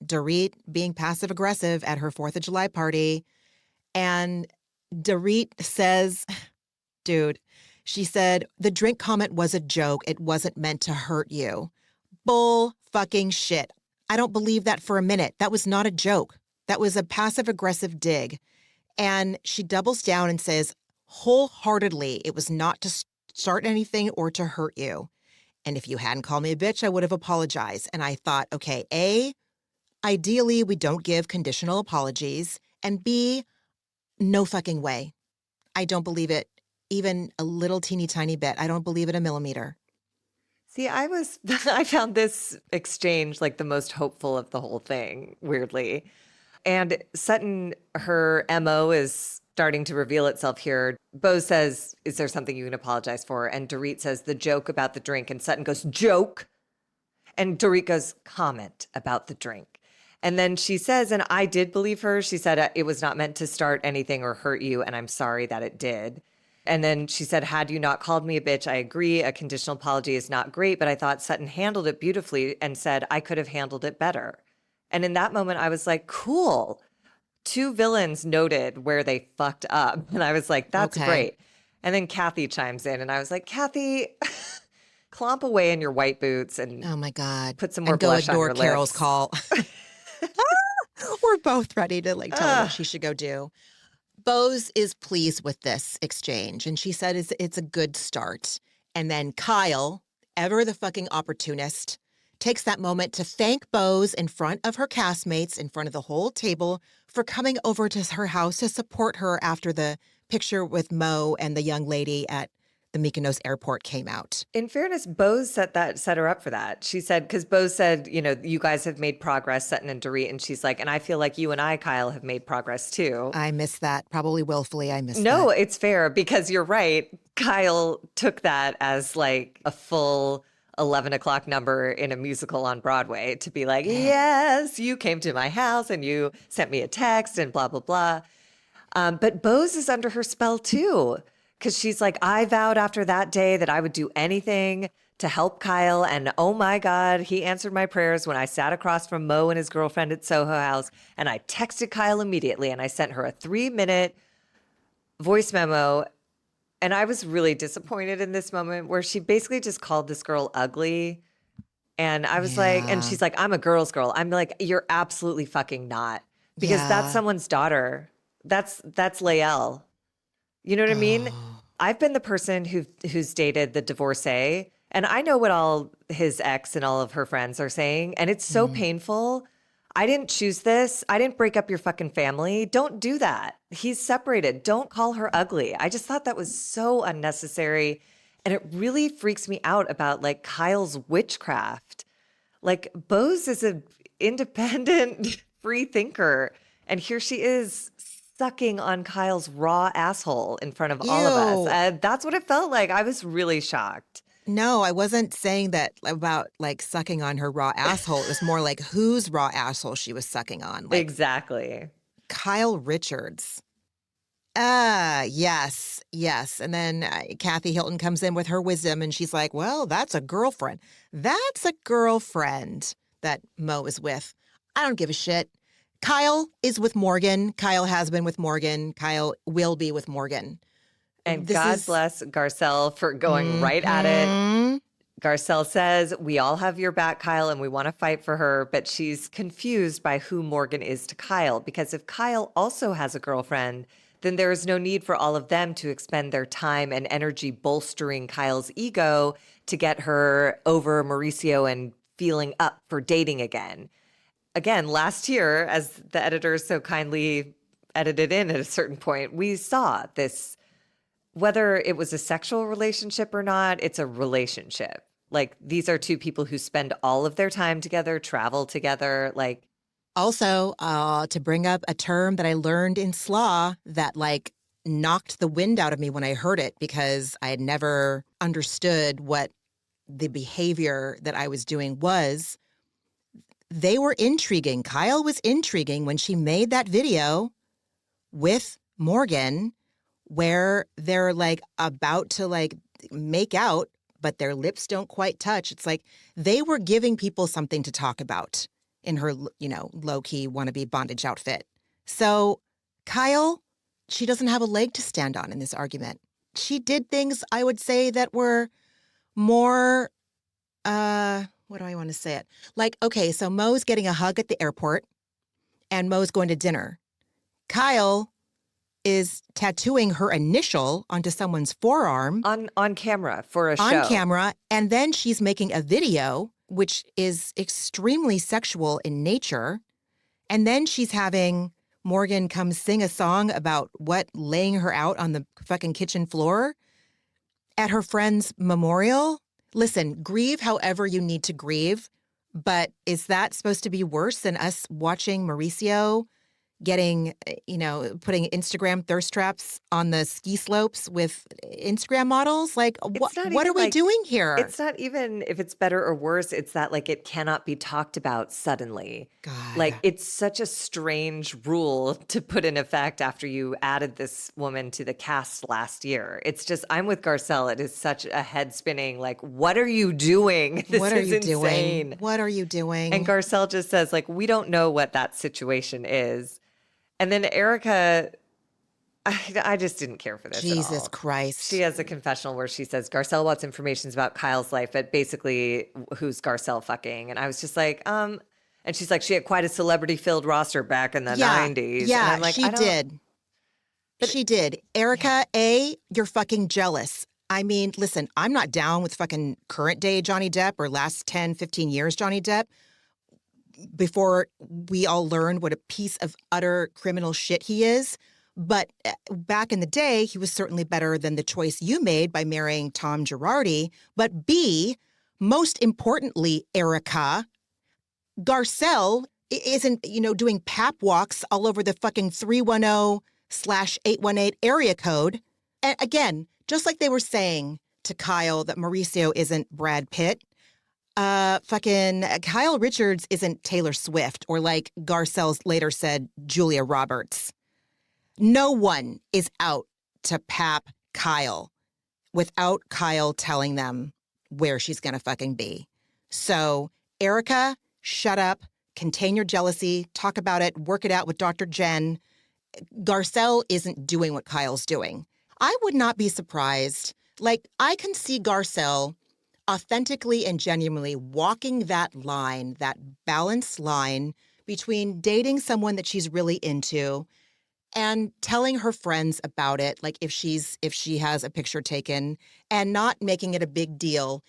Dorit being passive aggressive at her 4th of July party. And Dorit says, dude, she said, the drink comment was a joke. It wasn't meant to hurt you. Bull fucking shit. I don't believe that for a minute. That was not a joke. That was a passive aggressive dig. And she doubles down and says, wholeheartedly, it was not to start anything or to hurt you. And if you hadn't called me a bitch, I would have apologized. And I thought, okay, A, ideally, we don't give conditional apologies. And B, no fucking way. I don't believe it even a little teeny tiny bit. I don't believe it a millimeter. See, I found this exchange like the most hopeful of the whole thing, weirdly. And Sutton, her MO is starting to reveal itself here. Bo says, is there something you can apologize for? And Dorit says, the joke about the drink. And Sutton goes, joke. And Dorit goes, comment about the drink. And then she says, and I did believe her, she said, it was not meant to start anything or hurt you, and I'm sorry that it did. And then she said, had you not called me a bitch, I agree. A conditional apology is not great, but I thought Sutton handled it beautifully and said, I could have handled it better. And in that moment, I was like, cool. Two villains noted where they fucked up. And I was like, that's great. And then Kathy chimes in, and I was like, Kathy, clomp away in your white boots and oh my God, put some more blush on your lips. Go ignore Carol's call. We're both ready to like tell her what she should go do. Bose is pleased with this exchange, and she said it's a good start. And then Kyle, ever the fucking opportunist, takes that moment to thank Bose in front of her castmates, in front of the whole table, for coming over to her house to support her after the picture with Mo and the young lady at the Mykonos airport came out. In fairness, Bose set her up for that. She said, because Bose said, you know, you guys have made progress, Sutton and Dorit, and she's like, and I feel like you and I, Kyle, have made progress too. I missed that. Probably willfully, I missed that. No, it's fair, because you're right. Kyle took that as like a full 11 o'clock number in a musical on Broadway to be like, yes, you came to my house and you sent me a text and blah, blah, blah. But Bose is under her spell too. Because she's like, I vowed after that day that I would do anything to help Kyle. And oh my God, he answered my prayers when I sat across from Mo and his girlfriend at Soho House. And I texted Kyle immediately and I sent her a 3-minute voice memo. And I was really disappointed in this moment where she basically just called this girl ugly. And I was like, and she's like, I'm a girl's girl. I'm like, you're absolutely fucking not. Because that's someone's daughter. That's Lael. You know what I mean? I've been the person who's dated the divorcee, and I know what all his ex and all of her friends are saying, and it's so painful. I didn't choose this. I didn't break up your fucking family. Don't do that. He's separated. Don't call her ugly. I just thought that was so unnecessary, and it really freaks me out about like Kyle's witchcraft. Like Bose is an independent free thinker, and here she is sucking on Kyle's raw asshole in front of all of us. That's what it felt like. I was really shocked. No, I wasn't saying that about like sucking on her raw asshole. It was more like whose raw asshole she was sucking on. Like, exactly. Kyle Richards. Yes. And then Kathy Hilton comes in with her wisdom and she's like, well, that's a girlfriend. That's a girlfriend that Mo is with. I don't give a shit. Kyle is with Morgan. Kyle has been with Morgan. Kyle will be with Morgan. And God bless Garcelle for going right at it. Garcelle says, we all have your back, Kyle, and we want to fight for her. But she's confused by who Morgan is to Kyle. Because if Kyle also has a girlfriend, then there is no need for all of them to expend their time and energy bolstering Kyle's ego to get her over Mauricio and feeling up for dating again. Again, last year, as the editors so kindly edited in at a certain point, we saw this, whether it was a sexual relationship or not, it's a relationship. Like, these are two people who spend all of their time together, travel together, like. Also, to bring up a term that I learned in SLA that, like, knocked the wind out of me when I heard it because I had never understood what the behavior that I was doing was. They were intriguing. Kyle was intriguing when she made that video with Morgan where they're like about to like make out, but their lips don't quite touch. It's like they were giving people something to talk about in her, you know, low-key wannabe bondage outfit. So Kyle, she doesn't have a leg to stand on in this argument. She did things, I would say, that were more, what do I want to say it? Like, okay, so Mo's getting a hug at the airport and Mo's going to dinner. Kyle is tattooing her initial onto someone's forearm. On camera for a show. On camera. And then she's making a video, which is extremely sexual in nature. And then she's having Morgan come sing a song about laying her out on the fucking kitchen floor at her friend's memorial. Listen, grieve however you need to grieve, but is that supposed to be worse than us watching Mauricio getting, putting Instagram thirst traps on the ski slopes with Instagram models? Like, It's not what are even we like doing here? it's not even if it's better or worse. It's that like it cannot be talked about suddenly. God. Like it's such a strange rule to put in effect after you added this woman to the cast last year. It's just I'm with Garcelle. It is such a head spinning. Like, what are you doing? This What are is you insane. doing? What are you doing? And Garcelle just says like we don't know what that situation is. And then Erica, I just didn't care for this at all. Jesus Christ. She has a confessional where she says Garcelle wants information about Kyle's life, but basically who's Garcelle fucking? And I was just like, and she's like, she had quite a celebrity-filled roster back in the 90s. Yeah, and I'm like, she did. She did. Erica, you're fucking jealous. I mean, listen, I'm not down with fucking current day Johnny Depp or last 10, 15 years Johnny Depp. Before we all learned what a piece of utter criminal shit he is. But back in the day, he was certainly better than the choice you made by marrying Tom Girardi. But B, most importantly, Erica, Garcelle isn't, doing pap walks all over the fucking 310/818 area code. And again, just like they were saying to Kyle that Mauricio isn't Brad Pitt, fucking Kyle Richards isn't Taylor Swift, or like Garcelle later said, Julia Roberts. No one is out to pap Kyle without Kyle telling them where she's going to fucking be. So, Erica, shut up, contain your jealousy, talk about it, work it out with Dr. Jen. Garcelle isn't doing what Kyle's doing. I would not be surprised. Like, I can see Garcelle authentically and genuinely walking that line, that balanced line between dating someone that she's really into and telling her friends about it, like if she has a picture taken, and not making it a big deal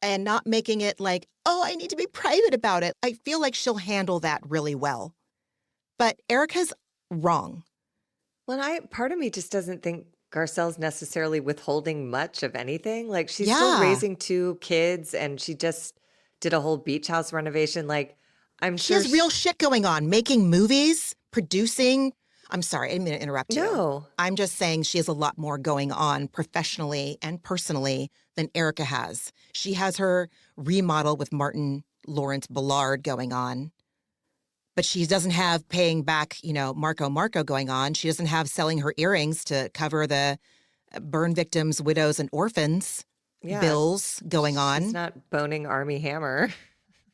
and not making it like, oh, I need to be private about it. I feel like she'll handle that really well. But Erica's wrong. Well, part of me just doesn't think Garcelle's necessarily withholding much of anything. Like she's still raising 2 kids and she just did a whole beach house renovation. Like I'm sure she has real shit going on, making movies, producing. I'm sorry, I didn't mean to interrupt you. No. I'm just saying she has a lot more going on professionally and personally than Erica has. She has her remodel with Martin Lawrence Ballard going on. But she doesn't have paying back, Marco going on. She doesn't have selling her earrings to cover the burn victims, widows, and orphans bills going on. She's not boning Army Hammer.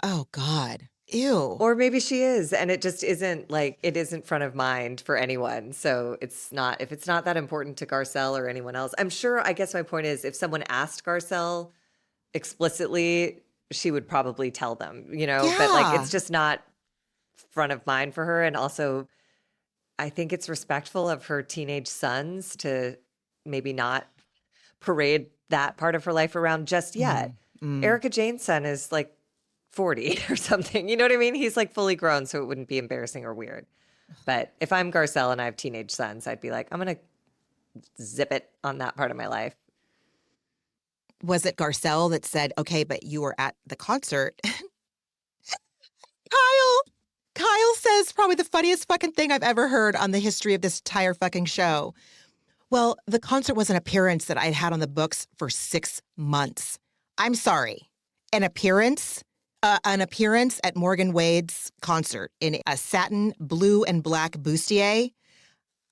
Oh, God. Ew. Or maybe she is, and it just isn't like, it isn't front of mind for anyone. So if it's not that important to Garcelle or anyone else, I'm sure, I guess my point is if someone asked Garcelle explicitly, she would probably tell them, but like, it's just not front of mind for her. And also I think it's respectful of her teenage sons to maybe not parade that part of her life around just yet. Erica Jane's son is like 40 or something. You know what I mean? He's like fully grown, so it wouldn't be embarrassing or weird. But if I'm Garcelle and I have teenage sons, I'd be like, I'm going to zip it on that part of my life. Was it Garcelle that said, okay, but you were at the concert? Kyle says probably the funniest fucking thing I've ever heard on the history of this entire fucking show. Well, the concert was an appearance that I'd had on the books for 6 months. I'm sorry. An appearance at Morgan Wade's concert in a satin blue and black bustier.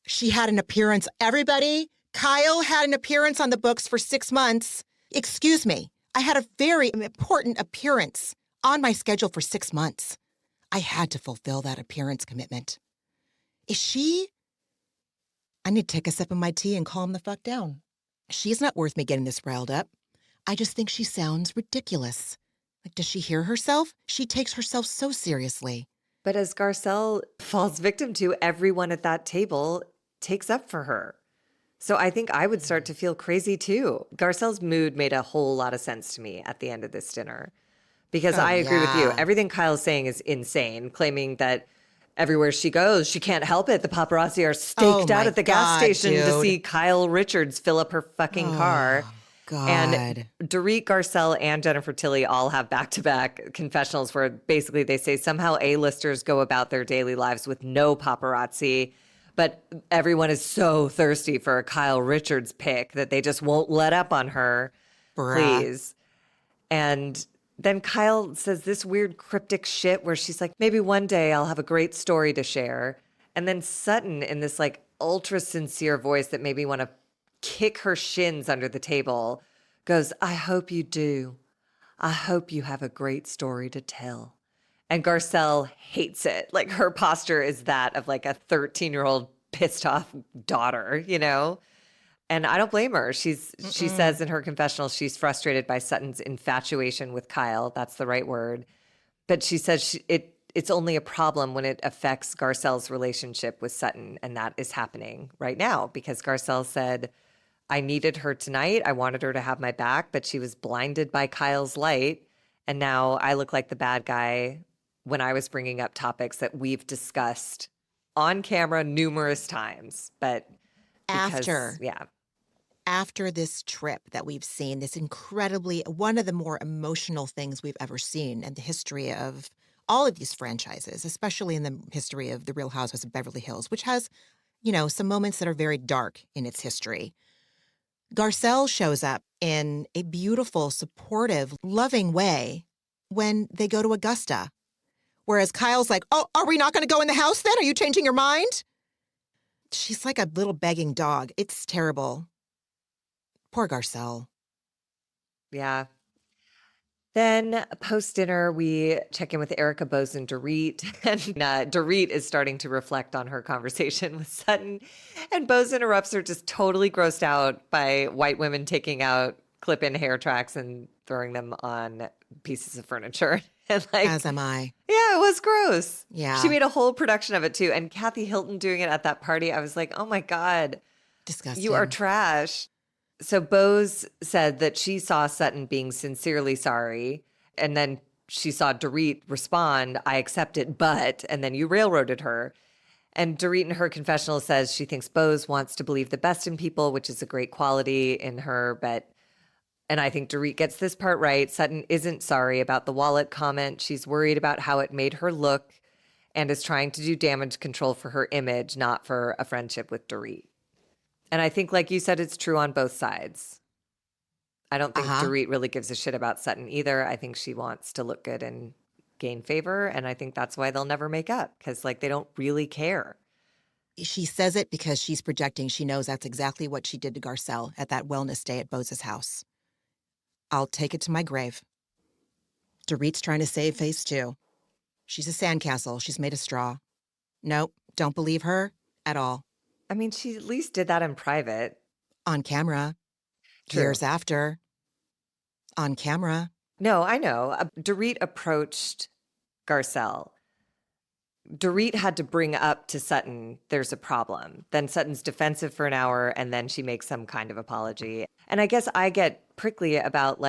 She had an appearance. Everybody, Kyle had an appearance on the books for 6 months. Excuse me. I had a very important appearance on my schedule for 6 months. I had to fulfill that appearance commitment. I need to take a sip of my tea and calm the fuck down. She's not worth me getting this riled up. I just think she sounds ridiculous. Like, does she hear herself? She takes herself so seriously. But as Garcelle falls victim to, everyone at that table takes up for her. So I think I would start to feel crazy too. Garcelle's mood made a whole lot of sense to me at the end of this dinner. Because I agree with you. Everything Kyle's saying is insane, claiming that everywhere she goes, she can't help it. The paparazzi are staked out at the gas station to see Kyle Richards fill up her fucking car. God. And God. Dorit, Garcelle, and Jennifer Tilly all have back-to-back confessionals where basically they say somehow A-listers go about their daily lives with no paparazzi, but everyone is so thirsty for a Kyle Richards pic that they just won't let up on her, Bruh. please. And then Kyle says this weird cryptic shit where she's like, maybe one day I'll have a great story to share. And then Sutton, in this like ultra sincere voice that made me want to kick her shins under the table, goes, I hope you do. I hope you have a great story to tell. And Garcelle hates it. Like her posture is that of like a 13-year-old pissed off daughter, you know? And I don't blame her. She says in her confessional she's frustrated by Sutton's infatuation with Kyle. That's the right word. But she says it's only a problem when it affects Garcelle's relationship with Sutton. And that is happening right now because Garcelle said, I needed her tonight. I wanted her to have my back, but she was blinded by Kyle's light. And now I look like the bad guy when I was bringing up topics that we've discussed on camera numerous times. But because, after this trip that we've seen, this incredibly, one of the more emotional things we've ever seen in the history of all of these franchises, especially in the history of The Real Housewives of Beverly Hills, which has, some moments that are very dark in its history. Garcelle shows up in a beautiful, supportive, loving way when they go to Augusta. Whereas Kyle's like, oh, are we not going to go in the house then? Are you changing your mind? She's like a little begging dog. It's terrible. Poor Garcelle. Yeah. Then post-dinner, we check in with Erica, Bose, and Dorit. And Dorit is starting to reflect on her conversation with Sutton. And Bose interrupts her, just totally grossed out by white women taking out clip-in hair tracks and throwing them on pieces of furniture. And As am I. Yeah, it was gross. Yeah. She made a whole production of it too. And Kathy Hilton doing it at that party, I was like, oh my God. Disgusting. You are trash. So Bose said that she saw Sutton being sincerely sorry. And then she saw Dorit respond, I accept it, but, and then you railroaded her. And Dorit in her confessional says she thinks Bose wants to believe the best in people, which is a great quality in her. And I think Dorit gets this part right. Sutton isn't sorry about the wallet comment. She's worried about how it made her look and is trying to do damage control for her image, not for a friendship with Dorit. And I think, like you said, it's true on both sides. I don't think Dorit really gives a shit about Sutton either. I think she wants to look good and gain favor. And I think that's why they'll never make up because, they don't really care. She says it because she's projecting. She knows that's exactly what she did to Garcelle at that wellness day at Bose's house. I'll take it to my grave. Dorit's trying to save face, too. She's a sandcastle. She's made of straw. Nope, don't believe her at all. I mean, she at least did that in private. On camera. True. Years after. On camera. No, I know. Dorit approached Garcelle. Dorit had to bring up to Sutton, there's a problem. Then Sutton's defensive for an hour, and then she makes some kind of apology. And I guess I get prickly about,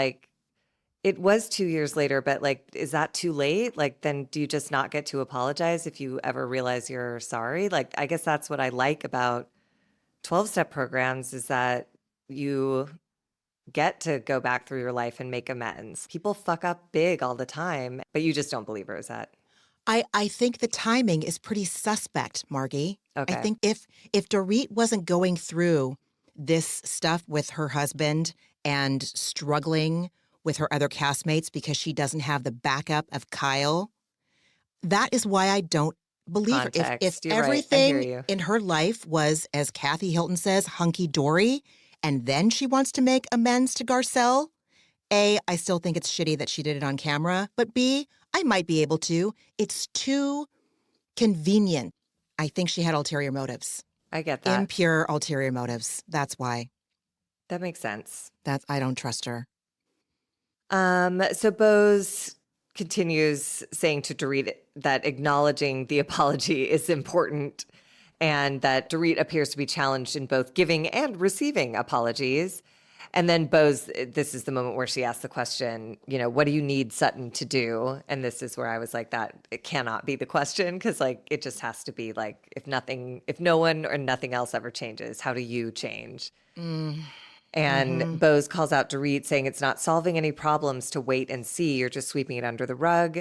it was 2 years later, but, is that too late? Then do you just not get to apologize if you ever realize you're sorry? I guess that's what I like about 12-step programs is that you get to go back through your life and make amends. People fuck up big all the time, but you just don't believe her, is that? I think the timing is pretty suspect, Margie. Okay. I think if Dorit wasn't going through this stuff with her husband and struggling with her other castmates because she doesn't have the backup of Kyle, that is why I don't believe her. If everything in her life was, as Kathy Hilton says, hunky-dory, and then she wants to make amends to Garcelle, A, I still think it's shitty that she did it on camera, but B, I might be able to. It's too convenient. I think she had ulterior motives. I get that. Impure ulterior motives. That's why. That makes sense. I don't trust her. So Bose continues saying to Dorit that acknowledging the apology is important and that Dorit appears to be challenged in both giving and receiving apologies. And then Bose, this is the moment where she asks the question, what do you need Sutton to do? And this is where I was like, that it cannot be the question because it just has to be if no one or nothing else ever changes, how do you change? And Bose calls out Dorit saying it's not solving any problems to wait and see. You're just sweeping it under the rug.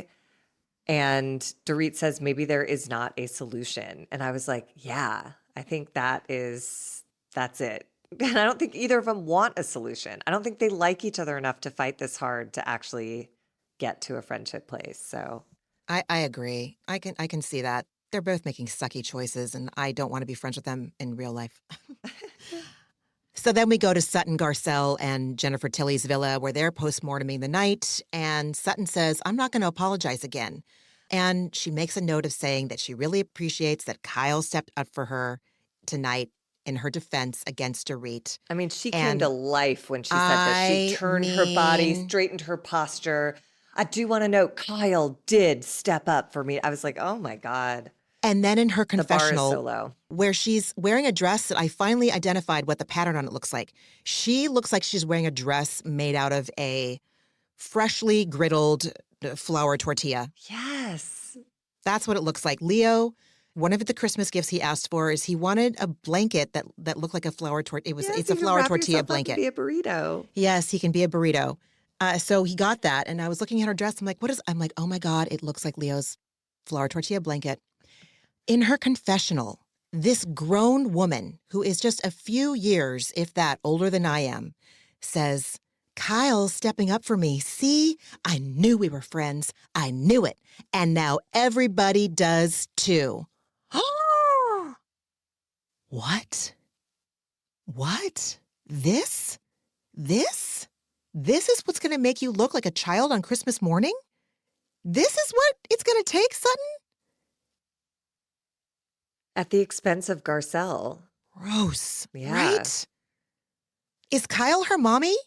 And Dorit says maybe there is not a solution. And I was like, yeah, I think that's it. And I don't think either of them want a solution. I don't think they like each other enough to fight this hard to actually get to a friendship place. So I agree. I can see that. They're both making sucky choices, and I don't want to be friends with them in real life. So then we go to Sutton, Garcelle, and Jennifer Tilly's villa where they're postmorteming the night. And Sutton says, I'm not going to apologize again. And she makes a note of saying that she really appreciates that Kyle stepped up for her tonight in her defense against Dorit. I mean, she came to life when she said this. She turned her body, straightened her posture. I do want to note, Kyle did step up for me. I was like, oh my God. And then in her confessional, the bar is so low, where she's wearing a dress that I finally identified what the pattern on it looks like. She looks like she's wearing a dress made out of a freshly griddled flour tortilla. Yes. That's what it looks like. Leo, one of the Christmas gifts he asked for is he wanted a blanket that looked like a flour tortilla. It's a flour tortilla blanket. Be a burrito. Yes, he can be a burrito. So he got that, and I was looking at her dress. I'm like, I'm like, oh my God, it looks like Leo's flour tortilla blanket. In her confessional, this grown woman, who is just a few years, if that, older than I am, says, Kyle's stepping up for me. See, I knew we were friends. I knew it. And now everybody does too. What? What? This? This is what's going to make you look like a child on Christmas morning? This is what it's going to take, Sutton? At the expense of Garcelle. Gross. Yeah. Right? Is Kyle her mommy?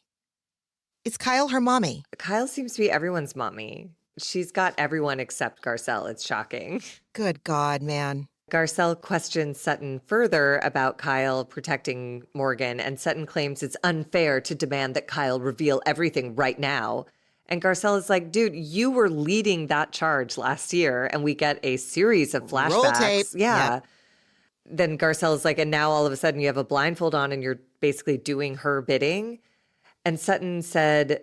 Kyle seems to be everyone's mommy. She's got everyone except Garcelle. It's shocking. Good God, man. Garcelle questions Sutton further about Kyle protecting Morgan, and Sutton claims it's unfair to demand that Kyle reveal everything right now. And Garcelle is like, dude, you were leading that charge last year, and we get a series of flashbacks. Roll tape. Yeah. Then Garcelle is like, and now all of a sudden you have a blindfold on and you're basically doing her bidding. And Sutton said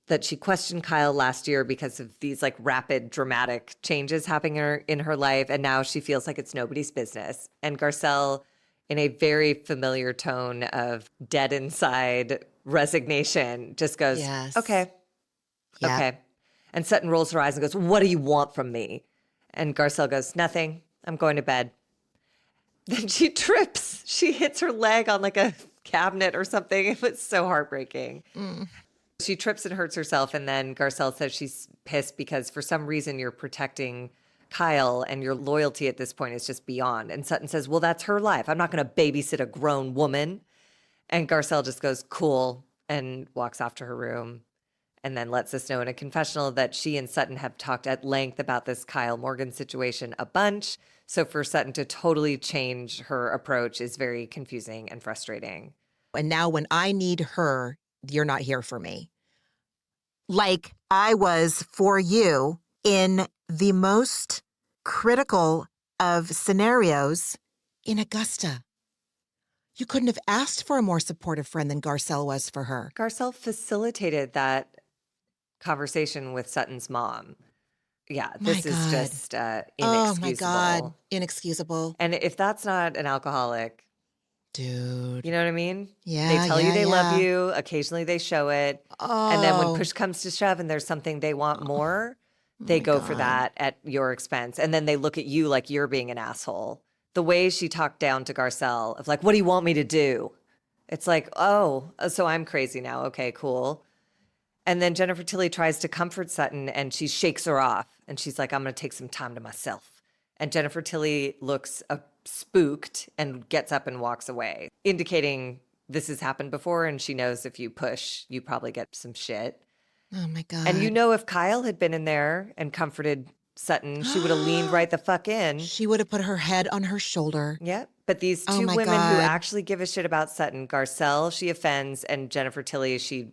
that she questioned Kyle last year because of these like rapid, dramatic changes happening in her life. And now she feels like it's nobody's business. And Garcelle, in a very familiar tone of dead inside resignation, just goes, Yes. Okay. Yeah. Okay. And Sutton rolls her eyes and goes, what do you want from me? And Garcelle goes, nothing. I'm going to bed. Then she trips. She hits her leg on like a cabinet or something. It was so heartbreaking. She trips and hurts herself. And then Garcelle says she's pissed because for some reason you're protecting Kyle and your loyalty at this point is just beyond. And Sutton says, well, that's her life. I'm not going to babysit a grown woman. And Garcelle just goes, cool, and walks off to her room. And then lets us know in a confessional that she and Sutton have talked at length about this Kyle Morgan situation a bunch. So for Sutton to totally change her approach is very confusing and frustrating. And now when I need her, you're not here for me. Like I was for you in the most critical of scenarios in Augusta. You couldn't have asked for a more supportive friend than Garcelle was for her. Garcelle facilitated that conversation with Sutton's mom. Yeah, this is just inexcusable. Oh my God, inexcusable. And if that's not an alcoholic, dude, you know what I mean? Yeah, they tell you they love you. Occasionally they show it. Oh. And then when push comes to shove and there's something they want more, they go for that at your expense. And then they look at you like you're being an asshole. The way she talked down to Garcelle of like, what do you want me to do? It's like, oh, so I'm crazy now. Okay, cool. And then Jennifer Tilly tries to comfort Sutton and she shakes her off. And she's like, I'm going to take some time to myself. And Jennifer Tilly looks spooked and gets up and walks away, indicating this has happened before. And she knows if you push, you probably get some shit. Oh my God. And you know, if Kyle had been in there and comforted Sutton, she would have leaned right the fuck in. She would have put her head on her shoulder. Yeah. But these two women who actually give a shit about Sutton, Garcelle, she offends, and Jennifer Tilly, she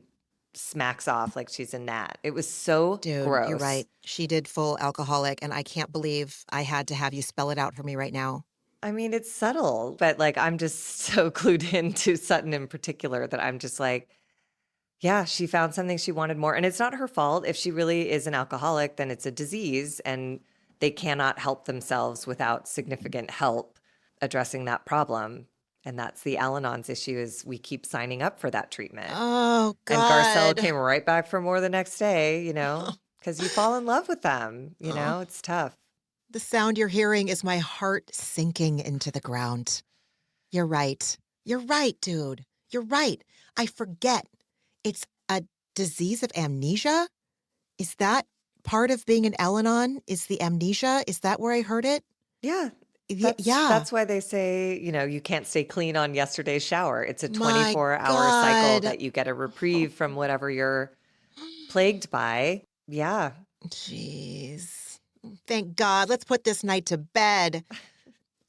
smacks off like she's a gnat. It was so gross. You're right. She did full alcoholic, and I can't believe I had to have you spell it out for me right now. I mean, it's subtle, but like I'm just so clued into Sutton in particular that I'm just like, yeah, she found something she wanted more. And it's not her fault. If she really is an alcoholic, then it's a disease and they cannot help themselves without significant help addressing that problem. And that's the Al-Anon's issue is we keep signing up for that treatment. Oh, And Garcelle God. came right back for more the next day, because you fall in love with them, it's tough. The sound you're hearing is my heart sinking into the ground. You're right. You're right, dude. You're right. I forget. It's a disease of amnesia? Is that part of being an Al-Anon? Is the amnesia? Is that where I heard it? Yeah. Yeah. That's why they say, you can't stay clean on yesterday's shower. It's a My 24-hour cycle God. that you get a reprieve from whatever you're plagued by. Yeah. Jeez. Thank God. Let's put this night to bed.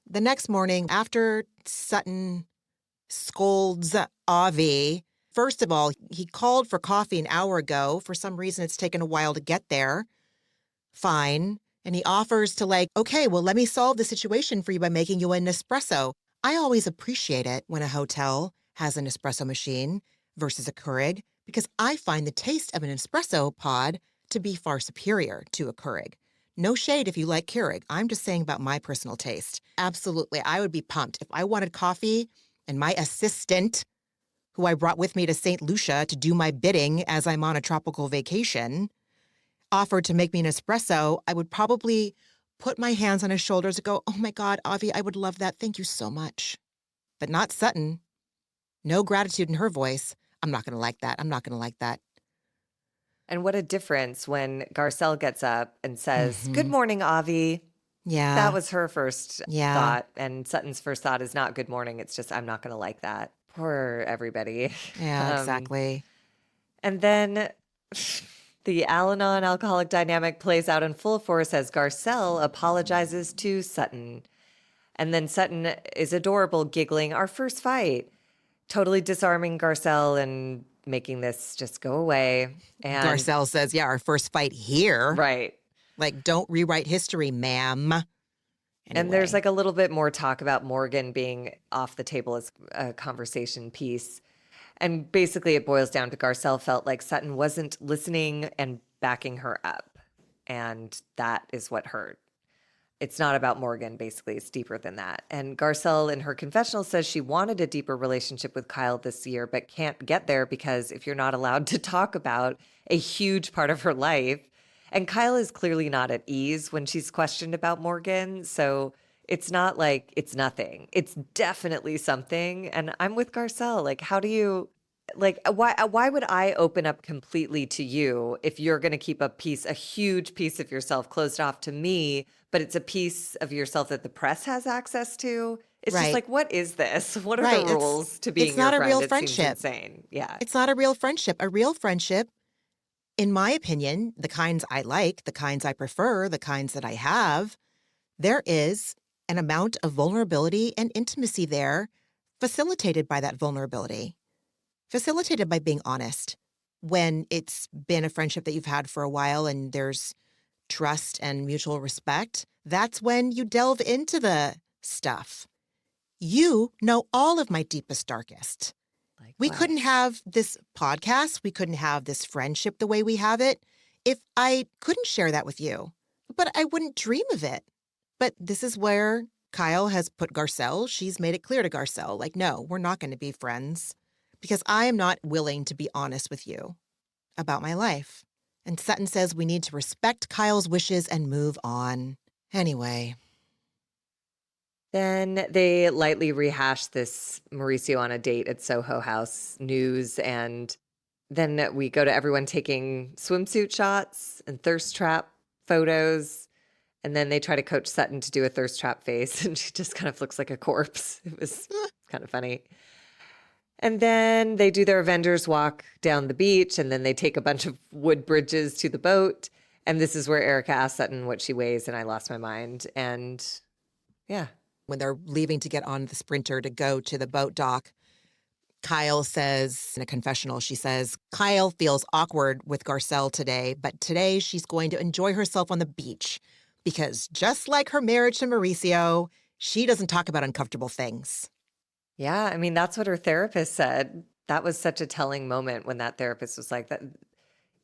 The next morning, after Sutton scolds Avi, first of all, he called for coffee an hour ago. For some reason, it's taken a while to get there. Fine. And he offers to okay, well, let me solve the situation for you by making you an espresso. I always appreciate it when a hotel has an espresso machine versus a Keurig because I find the taste of an espresso pod to be far superior to a Keurig. No shade if you like Keurig. I'm just saying about my personal taste. Absolutely. I would be pumped. If I wanted coffee and my assistant, who I brought with me to St. Lucia to do my bidding as I'm on a tropical vacation, offered to make me an espresso, I would probably put my hands on his shoulders and go, oh my God, Avi, I would love that. Thank you so much. But not Sutton. No gratitude in her voice. I'm not going to like that. I'm not going to like that. And what a difference when Garcelle gets up and says, Good morning, Avi. Yeah. That was her first Yeah. thought. And Sutton's first thought is not good morning. It's just, I'm not going to like that. Poor everybody. Yeah, exactly. And then the Al-Anon alcoholic dynamic plays out in full force as Garcelle apologizes to Sutton. And then Sutton is adorable, giggling, our first fight, totally disarming Garcelle and making this just go away. And Garcelle says, yeah, our first fight here. right. Don't rewrite history, ma'am. And there's a little bit more talk about Morgan being off the table as a conversation piece. And basically it boils down to Garcelle felt like Sutton wasn't listening and backing her up. And that is what hurt. It's not about Morgan, basically. It's deeper than that. And Garcelle, in her confessional, says she wanted a deeper relationship with Kyle this year, but can't get there because if you're not allowed to talk about a huge part of her life, and Kyle is clearly not at ease when she's questioned about Morgan. So it's not like it's nothing. It's definitely something. And I'm with Garcelle. How do you... why would I open up completely to you if you're going to keep a huge piece of yourself closed off to me, but it's a piece of yourself that the press has access to? It's Right. just what is this? What are the rules to being it's not your a friend? real It friendship. seems insane. Yeah. It's not a real friendship. A real friendship, in my opinion, the kinds I like, the kinds I prefer, the kinds that I have, there is an amount of vulnerability and intimacy there facilitated by that vulnerability. Facilitated by being honest. When it's been a friendship that you've had for a while and there's trust and mutual respect, that's when you delve into the stuff. You know all of my deepest, darkest. We couldn't have this podcast, we couldn't have this friendship the way we have it if I couldn't share that with you. But I wouldn't dream of it. But this is where Kyle has put Garcelle. She's made it clear to Garcelle, no, we're not going to be friends. Because I am not willing to be honest with you about my life. And Sutton says we need to respect Kyle's wishes and move on. Anyway. Then they lightly rehash this Mauricio on a date at Soho House news. And then we go to everyone taking swimsuit shots and thirst trap photos. And then they try to coach Sutton to do a thirst trap face. And she just kind of looks like a corpse. It was kind of funny. And then they do their Avengers walk down the beach, and then they take a bunch of wood bridges to the boat. And this is where Erica asks Sutton what she weighs, and I lost my mind. And yeah. When they're leaving to get on the sprinter to go to the boat dock, Kyle says, in a confessional, she says, Kyle feels awkward with Garcelle today, but today she's going to enjoy herself on the beach because just like her marriage to Mauricio, She doesn't talk about uncomfortable things. Yeah, I mean, that's what her therapist said. That was such a telling moment when that therapist was like, "That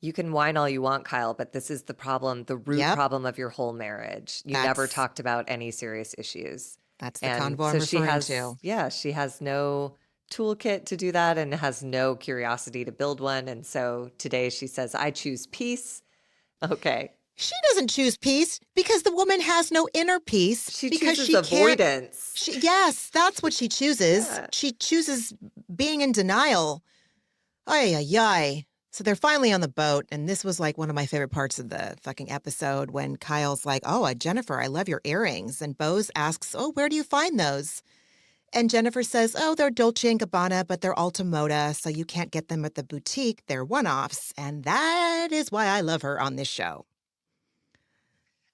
you can whine all you want, Kyle, but this is the problem, the root Yep. problem of your whole marriage. You never talked about any serious issues." That's the And convo I'm so she referring has, to. yeah, she has no toolkit to do that and has no curiosity to build one. And so today she says, I choose peace. Okay. She doesn't choose peace because the woman has no inner peace. She because chooses she can't. avoidance. Yes, that's what she chooses. Yeah. She chooses being in denial. Ay, ay, ay. So they're finally on the boat, and this was like one of my favorite parts of the fucking episode when Kyle's like, oh, Jennifer, I love your earrings. And Bose asks, oh, where do you find those? And Jennifer says, oh, they're Dolce & Gabbana, but they're Alta Moda, so you can't get them at the boutique. They're one-offs. And that is why I love her on this show.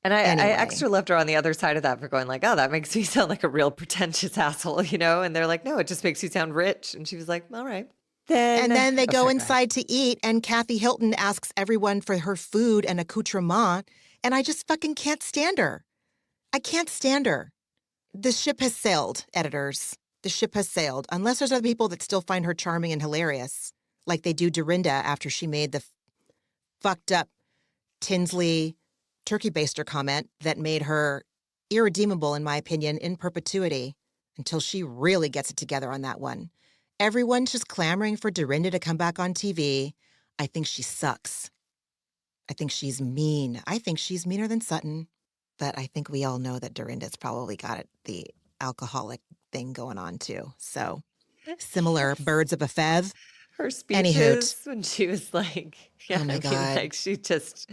And I Anyway. extra loved her on the other side of that for going like, oh, that makes me sound like a real pretentious asshole, you know? And they're like, no, it just makes you sound rich. And she was like, all right. And then they go inside to eat, and Kathy Hilton asks everyone for her food and accoutrement, and I just fucking can't stand her. I can't stand her. The ship has sailed, editors. The ship has sailed, unless there's other people that still find her charming and hilarious, like they do Dorinda after she made the fucked up Tinsley turkey baster comment that made her irredeemable, in my opinion, in perpetuity, until she really gets it together on that one. Everyone's just clamoring for Dorinda to come back on TV. I think she sucks. I think she's mean. I think she's meaner than Sutton. But I think we all know that Dorinda's probably got the alcoholic thing going on too. So similar birds of a feather. Her speeches when she was like, yeah, oh my God. like she just,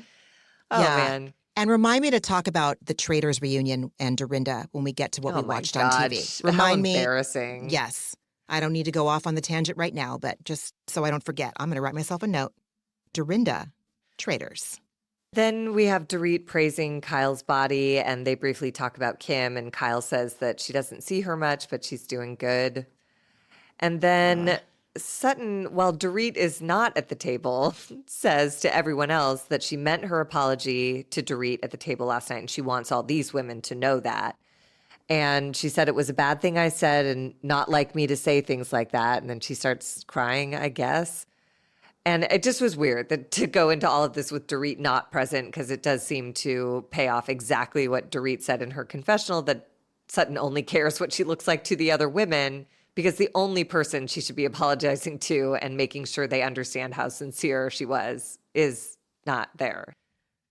man. And remind me to talk about the Traders reunion and Dorinda when we get to what we watched on TV. Remind me. Embarrassing. Yes. I don't need to go off on the tangent right now, but just so I don't forget, I'm going to write myself a note. Dorinda, Traders. Then we have Dorit praising Kyle's body, and they briefly talk about Kim, and Kyle says that she doesn't see her much, but she's doing good. And then Sutton, while Dorit is not at the table, says to everyone else that she meant her apology to Dorit at the table last night, and she wants all these women to know that. And she said it was a bad thing I said and not like me to say things like that. And then she starts crying, I guess. And it just was weird that to go into all of this with Dorit not present, because it does seem to pay off exactly what Dorit said in her confessional, that Sutton only cares what she looks like to the other women, because the only person she should be apologizing to and making sure they understand how sincere she was is not there.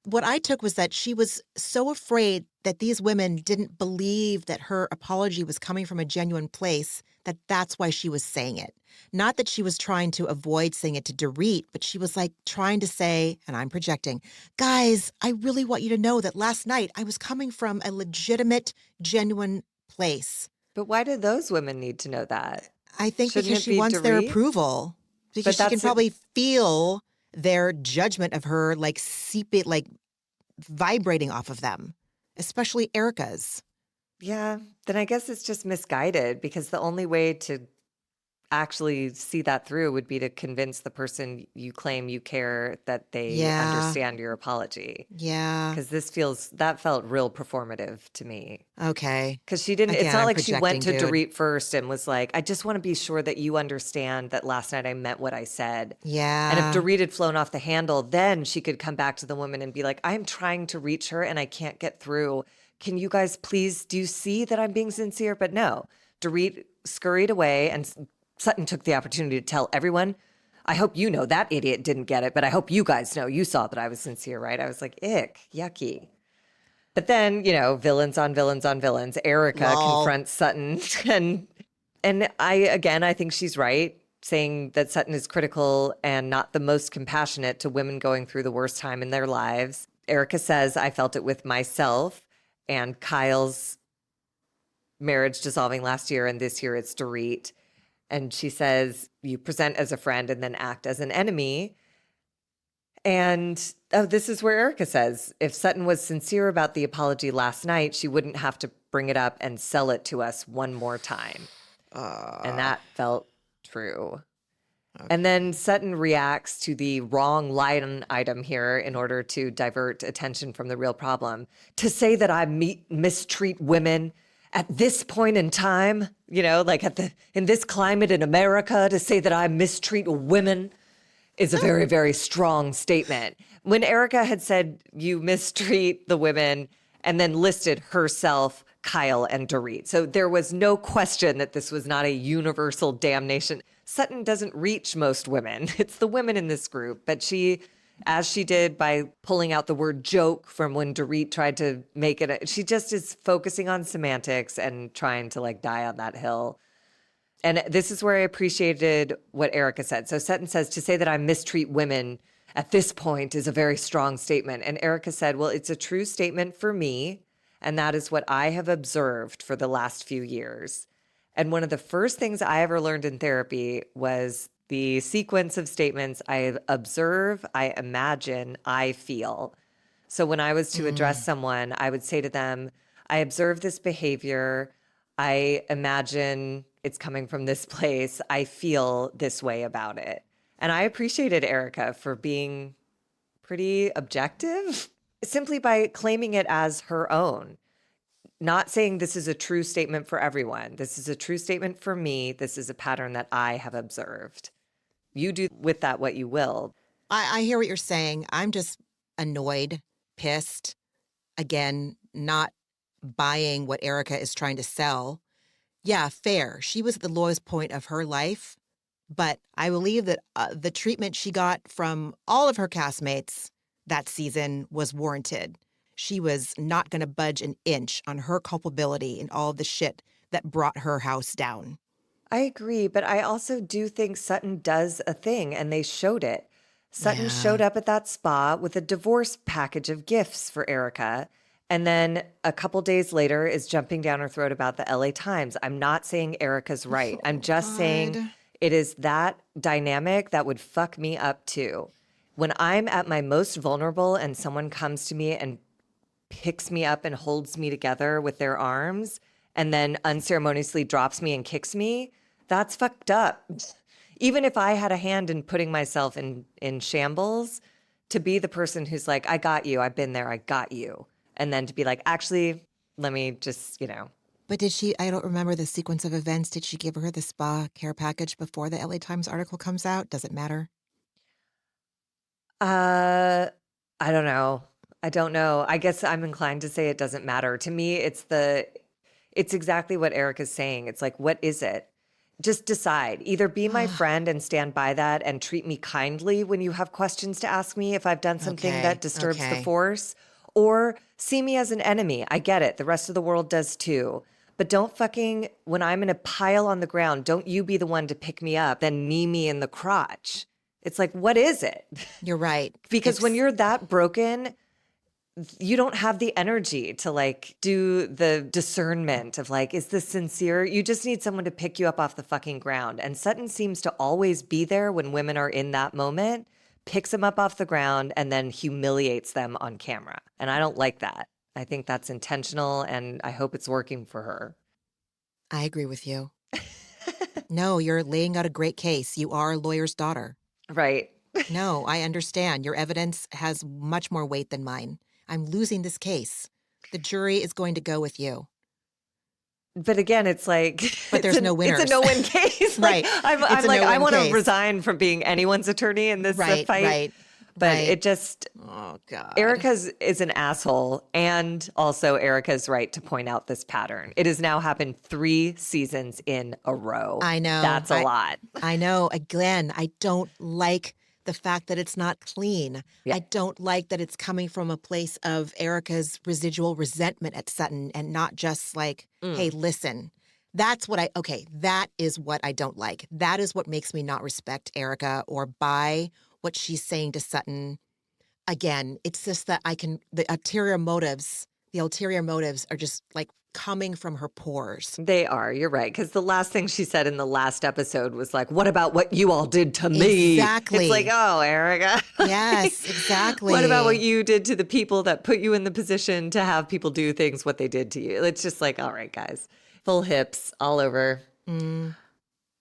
What I took was that she was so afraid that these women didn't believe that her apology was coming from a genuine place, that that's why she was saying it. Not that she was trying to avoid saying it to Dorit, but she was like trying to say, and I'm projecting, guys, I really want you to know that last night I was coming from a legitimate, genuine place. But why did those women need to know that? I think because she wants their approval. Because she can probably feel their judgment of her like seeping, like vibrating off of them, especially Erica's. Yeah, then I guess it's just misguided, because the only way to actually see that through would be to convince the person you claim you care that they understand your apology. Yeah. Because that felt real performative to me. Okay. Because she didn't, it's not like she went to Dorit first and was like, I just want to be sure that you understand that last night I meant what I said. Yeah. And if Dorit had flown off the handle, then she could come back to the woman and be like, I'm trying to reach her and I can't get through. Can you guys please, do you see that I'm being sincere? But no, Dorit scurried away, and Sutton took the opportunity to tell everyone, I hope you know that idiot didn't get it, but I hope you guys know you saw that I was sincere, right? I was like, ick, yucky. But then, villains on villains on villains. Erica confronts Sutton. And I think she's right, saying that Sutton is critical and not the most compassionate to women going through the worst time in their lives. Erica says, I felt it with myself and Kyle's marriage dissolving last year, and this year it's Dorit. And she says, you present as a friend and then act as an enemy. And this is where Erica says, if Sutton was sincere about the apology last night, she wouldn't have to bring it up and sell it to us one more time. And that felt true. Okay. And then Sutton reacts to the wrong line item here in order to divert attention from the real problem. To say that I mistreat women at this point in time, like in this climate in America, to say that I mistreat women is a very, very strong statement. When Erica had said you mistreat the women and then listed herself, Kyle, and Dorit. So there was no question that this was not a universal damnation. Sutton doesn't reach most women. It's the women in this group. But she, as she did by pulling out the word joke from when Dorit tried to make it, she just is focusing on semantics and trying to like die on that hill. And this is where I appreciated what Erica said. So Sutton says, to say that I mistreat women at this point is a very strong statement. And Erica said, well, it's a true statement for me. And that is what I have observed for the last few years. And one of the first things I ever learned in therapy was the sequence of statements: I observe, I imagine, I feel. So when I was to address someone, I would say to them, I observe this behavior. I imagine it's coming from this place. I feel this way about it. And I appreciated Erica for being pretty objective, simply by claiming it as her own. Not saying this is a true statement for everyone. This is a true statement for me. This is a pattern that I have observed. You do with that what you will. I hear what you're saying. I'm just annoyed, pissed. Again, not buying what Erica is trying to sell. Yeah, fair. She was at the lowest point of her life, but I believe that the treatment she got from all of her castmates that season was warranted. She was not going to budge an inch on her culpability in all of the shit that brought her house down. I agree, but I also do think Sutton does a thing, and they showed it. Sutton showed up at that spa with a divorce package of gifts for Erica, and then a couple days later is jumping down her throat about the LA Times. I'm not saying Erica's right. I'm just saying it is that dynamic that would fuck me up too. When I'm at my most vulnerable and someone comes to me and picks me up and holds me together with their arms and then unceremoniously drops me and kicks me, that's fucked up. Even if I had a hand in putting myself in shambles, to be the person who's like, I got you, I've been there, I got you. And then to be like, actually, let me just, But did she, I don't remember the sequence of events. Did she give her the spa care package before the LA Times article comes out? Does it matter? I don't know. I don't know. I guess I'm inclined to say it doesn't matter. To me, it's exactly what Erica's saying. It's like, what is it? Just decide. Either be my friend and stand by that and treat me kindly when you have questions to ask me if I've done something that disturbs the force, or see me as an enemy. I get it. The rest of the world does too. But don't fucking, when I'm in a pile on the ground, don't you be the one to pick me up, then knee me in the crotch. It's like, what is it? You're right. Because when you're that broken, you don't have the energy to like do the discernment of like, is this sincere? You just need someone to pick you up off the fucking ground. And Sutton seems to always be there when women are in that moment, picks them up off the ground and then humiliates them on camera. And I don't like that. I think that's intentional and I hope it's working for her. I agree with you. No, you're laying out a great case. You are a lawyer's daughter. Right. No, I understand. Your evidence has much more weight than mine. I'm losing this case. The jury is going to go with you. But again, it's like, but there's no winners. It's a no-win case. Like, Right. I'm like, I want to resign from being anyone's attorney in this fight. Right. But it just, oh God, Erica is an asshole. And also Erica's right to point out this pattern. It has now happened 3 seasons in a row. I know. That's a lot. I know. Again, I don't like the fact that it's not clean. Yeah. I don't like that it's coming from a place of Erica's residual resentment at Sutton and not just like, hey, listen, that is what I don't like. That is what makes me not respect Erica or buy what she's saying to Sutton. Again, it's just that the ulterior motives are just like coming from her pores. They are. You're right. Because the last thing she said in the last episode was like, what about what you all did to me? Exactly. It's like, oh, Erica. Yes, exactly. What about what you did to the people that put you in the position to have people do things what they did to you? It's just like, all right, guys, full hips all over.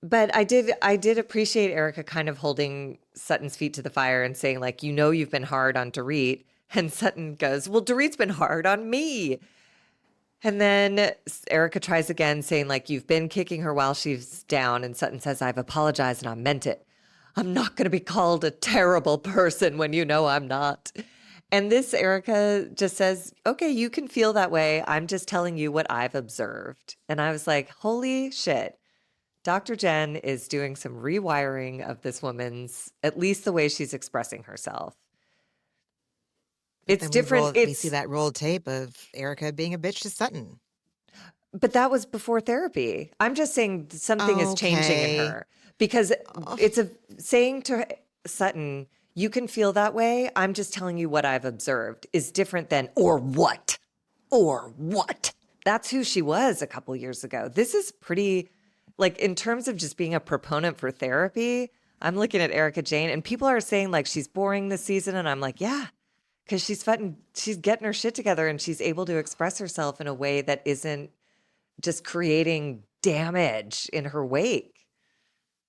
But I did appreciate Erica kind of holding Sutton's feet to the fire and saying like, you've been hard on Dorit. And Sutton goes, well, Dorit's been hard on me. And then Erica tries again, saying, like, you've been kicking her while she's down. And Sutton says, I've apologized and I meant it. I'm not going to be called a terrible person when you know I'm not. And this Erica just says, okay, you can feel that way. I'm just telling you what I've observed. And I was like, holy shit. Dr. Jen is doing some rewiring of this woman's, at least the way she's expressing herself. It's different. We see that rolled tape of Erica being a bitch to Sutton. But that was before therapy. I'm just saying something is changing in her because it's saying to Sutton, you can feel that way. I'm just telling you what I've observed is different than, or what? Or what? That's who she was a couple years ago. This is pretty, like, in terms of just being a proponent for therapy, I'm looking at Erica Jane and people are saying, like, she's boring this season. And I'm like, yeah, because she's getting her shit together and she's able to express herself in a way that isn't just creating damage in her wake.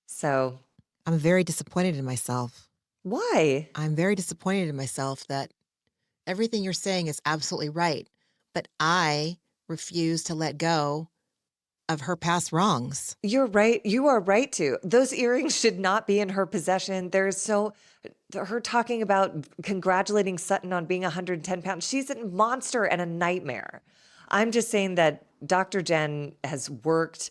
So I'm very disappointed in myself. Why? I'm very disappointed in myself that everything you're saying is absolutely right, but I refuse to let go of her past wrongs. You're right. You are right to. Those earrings should not be in her possession. Her talking about congratulating Sutton on being 110 pounds. She's a monster and a nightmare. I'm just saying that Dr. Jen has worked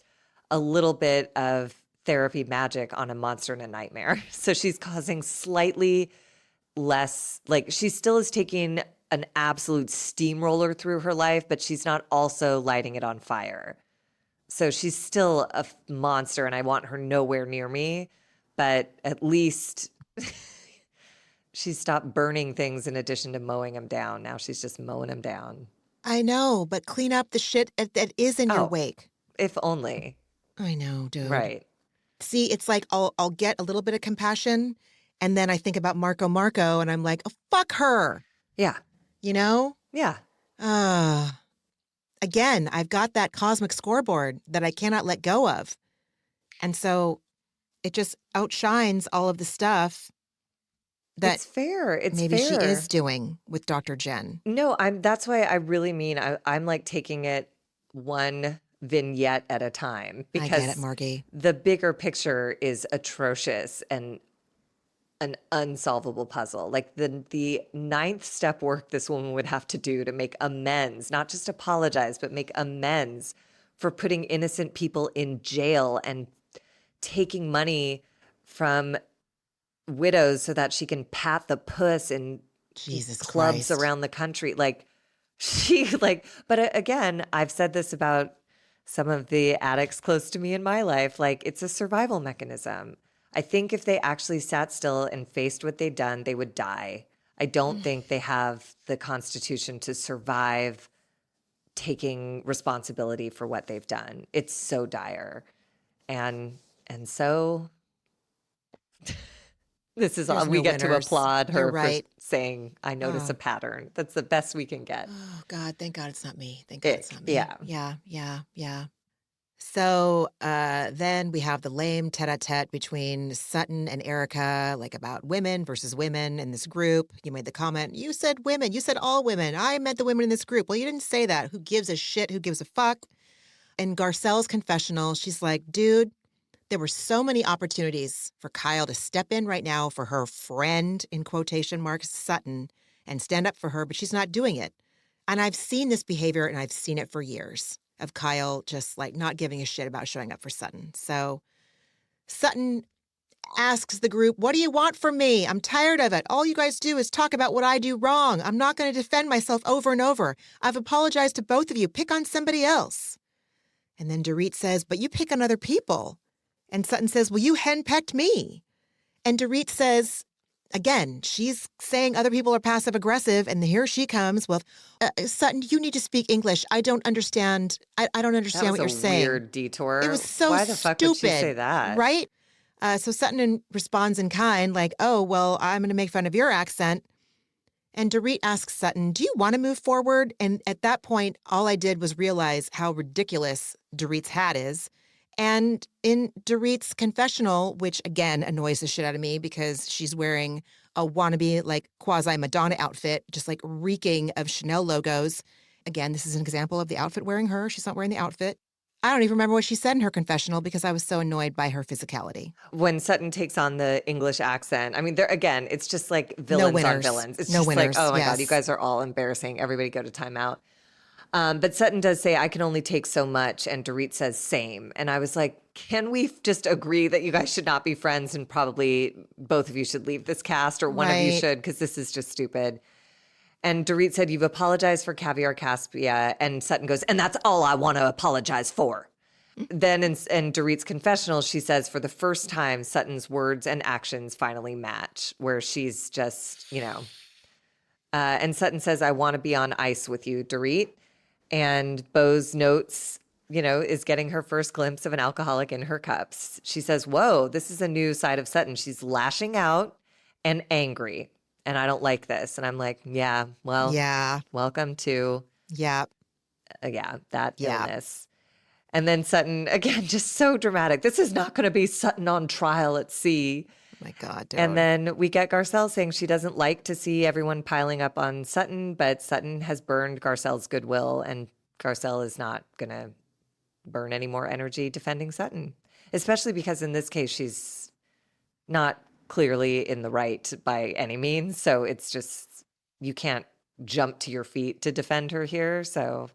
a little bit of therapy magic on a monster and a nightmare. So she's causing slightly less, like she still is taking an absolute steamroller through her life, but she's not also lighting it on fire. So she's still a monster and I want her nowhere near me, but at least she stopped burning things in addition to mowing them down. Now she's just mowing them down. I know, but clean up the shit that is in your wake. If only. I know, dude. Right. See, it's like I'll get a little bit of compassion, and then I think about Marco, and I'm like, oh, fuck her. Yeah. You know? Yeah. Again, I've got that cosmic scoreboard that I cannot let go of. And so it just outshines all of the stuff that it's fair. It's maybe fair. she is doing with Dr. Jen. No, that's why I really mean I'm like taking it one vignette at a time because I get it, Margie. The bigger picture is atrocious and an unsolvable puzzle. Like the ninth step work this woman would have to do to make amends, not just apologize, but make amends for putting innocent people in jail and taking money from widows so that she can pat the puss in clubs around the country. But again, I've said this about some of the addicts close to me in my life, like it's a survival mechanism. I think if they actually sat still and faced what they'd done, they would die. I don't think they have the constitution to survive taking responsibility for what they've done. It's so dire. And so this is all we get to applaud her for saying, I notice a pattern. That's the best we can get. Oh, God. Thank God it's not me. Thank God it's not me. Yeah. So then we have the lame tete-a-tete between Sutton and Erica, like about women versus women in this group. You made the comment, you said women. You said all women. I meant the women in this group. Well, you didn't say that. Who gives a shit? Who gives a fuck? In Garcelle's confessional, she's like, dude, there were so many opportunities for Kyle to step in right now for her friend, in quotation marks, Sutton, and stand up for her, but she's not doing it. And I've seen this behavior, and I've seen it for years, of Kyle just like not giving a shit about showing up for Sutton. So Sutton asks the group, what do you want from me? I'm tired of it. All you guys do is talk about what I do wrong. I'm not going to defend myself over and over. I've apologized to both of you. Pick on somebody else. And then Dorit says, but you pick on other people. And Sutton says, well, you henpecked me. And Dorit says, again, she's saying other people are passive aggressive. And here she comes with, Sutton, you need to speak English. I don't understand. I don't understand what you're saying. That was a weird detour. It was so Why the fuck would she say that? Right? So Sutton responds in kind, like, oh, well, I'm going to make fun of your accent. And Dorit asks Sutton, do you want to move forward? And at that point, all I did was realize how ridiculous Dorit's hat is. And in Dorit's confessional, which again annoys the shit out of me because she's wearing a wannabe like quasi-Madonna outfit, just like reeking of Chanel logos. again, this is an example of the outfit wearing her. She's not wearing the outfit. I don't even remember what she said in her confessional because I was so annoyed by her physicality. When Sutton takes on the English accent, I mean, there again, it's just like villains on winners. villains. It's No just winners, like, oh my God, yes. you guys are all embarrassing. Everybody go to timeout. But Sutton does say, I can only take so much. And Dorit says, same. And I was like, can we just agree that you guys should not be friends and probably both of you should leave this cast or one of you Right. should because this is just stupid. And Dorit said, you've apologized for Caviar Caspia. And Sutton goes, and that's all I want to apologize for. Then in Dorit's confessional, she says for the first time, Sutton's words and actions finally match, where she's just, and Sutton says, I want to be on ice with you, Dorit. And Beau's notes, is getting her first glimpse of an alcoholic in her cups. She says, whoa, this is a new side of Sutton. She's lashing out and angry. And I don't like this. And I'm like, yeah, well, Yeah. welcome to, Yeah. that Yeah. illness. And then Sutton, again, just so dramatic. This is not going to be Sutton on trial at sea. Oh my God, dude. And then we get Garcelle saying she doesn't like to see everyone piling up on Sutton, but Sutton has burned Garcelle's goodwill, and Garcelle is not going to burn any more energy defending Sutton, especially because in this case, she's not clearly in the right by any means. So it's just, you can't jump to your feet to defend her here. So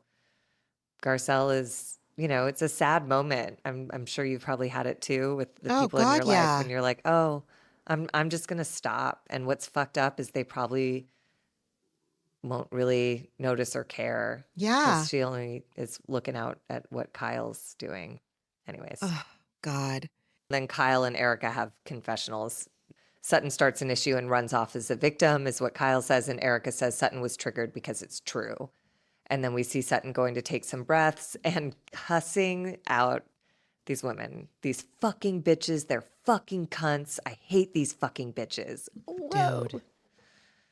Garcelle is, it's a sad moment. I'm sure you've probably had it too with the people in your life when you're like, oh, I'm just going to stop. And what's fucked up is they probably won't really notice or care. Yeah. 'Cause she only is looking out at what Kyle's doing. Anyways. Oh, God. Then Kyle and Erica have confessionals. Sutton starts an issue and runs off as a victim, is what Kyle says. And Erica says Sutton was triggered because it's true. And then we see Sutton going to take some breaths and cussing out these women. These fucking bitches. They're fucking cunts. I hate these fucking bitches. Whoa. Dude.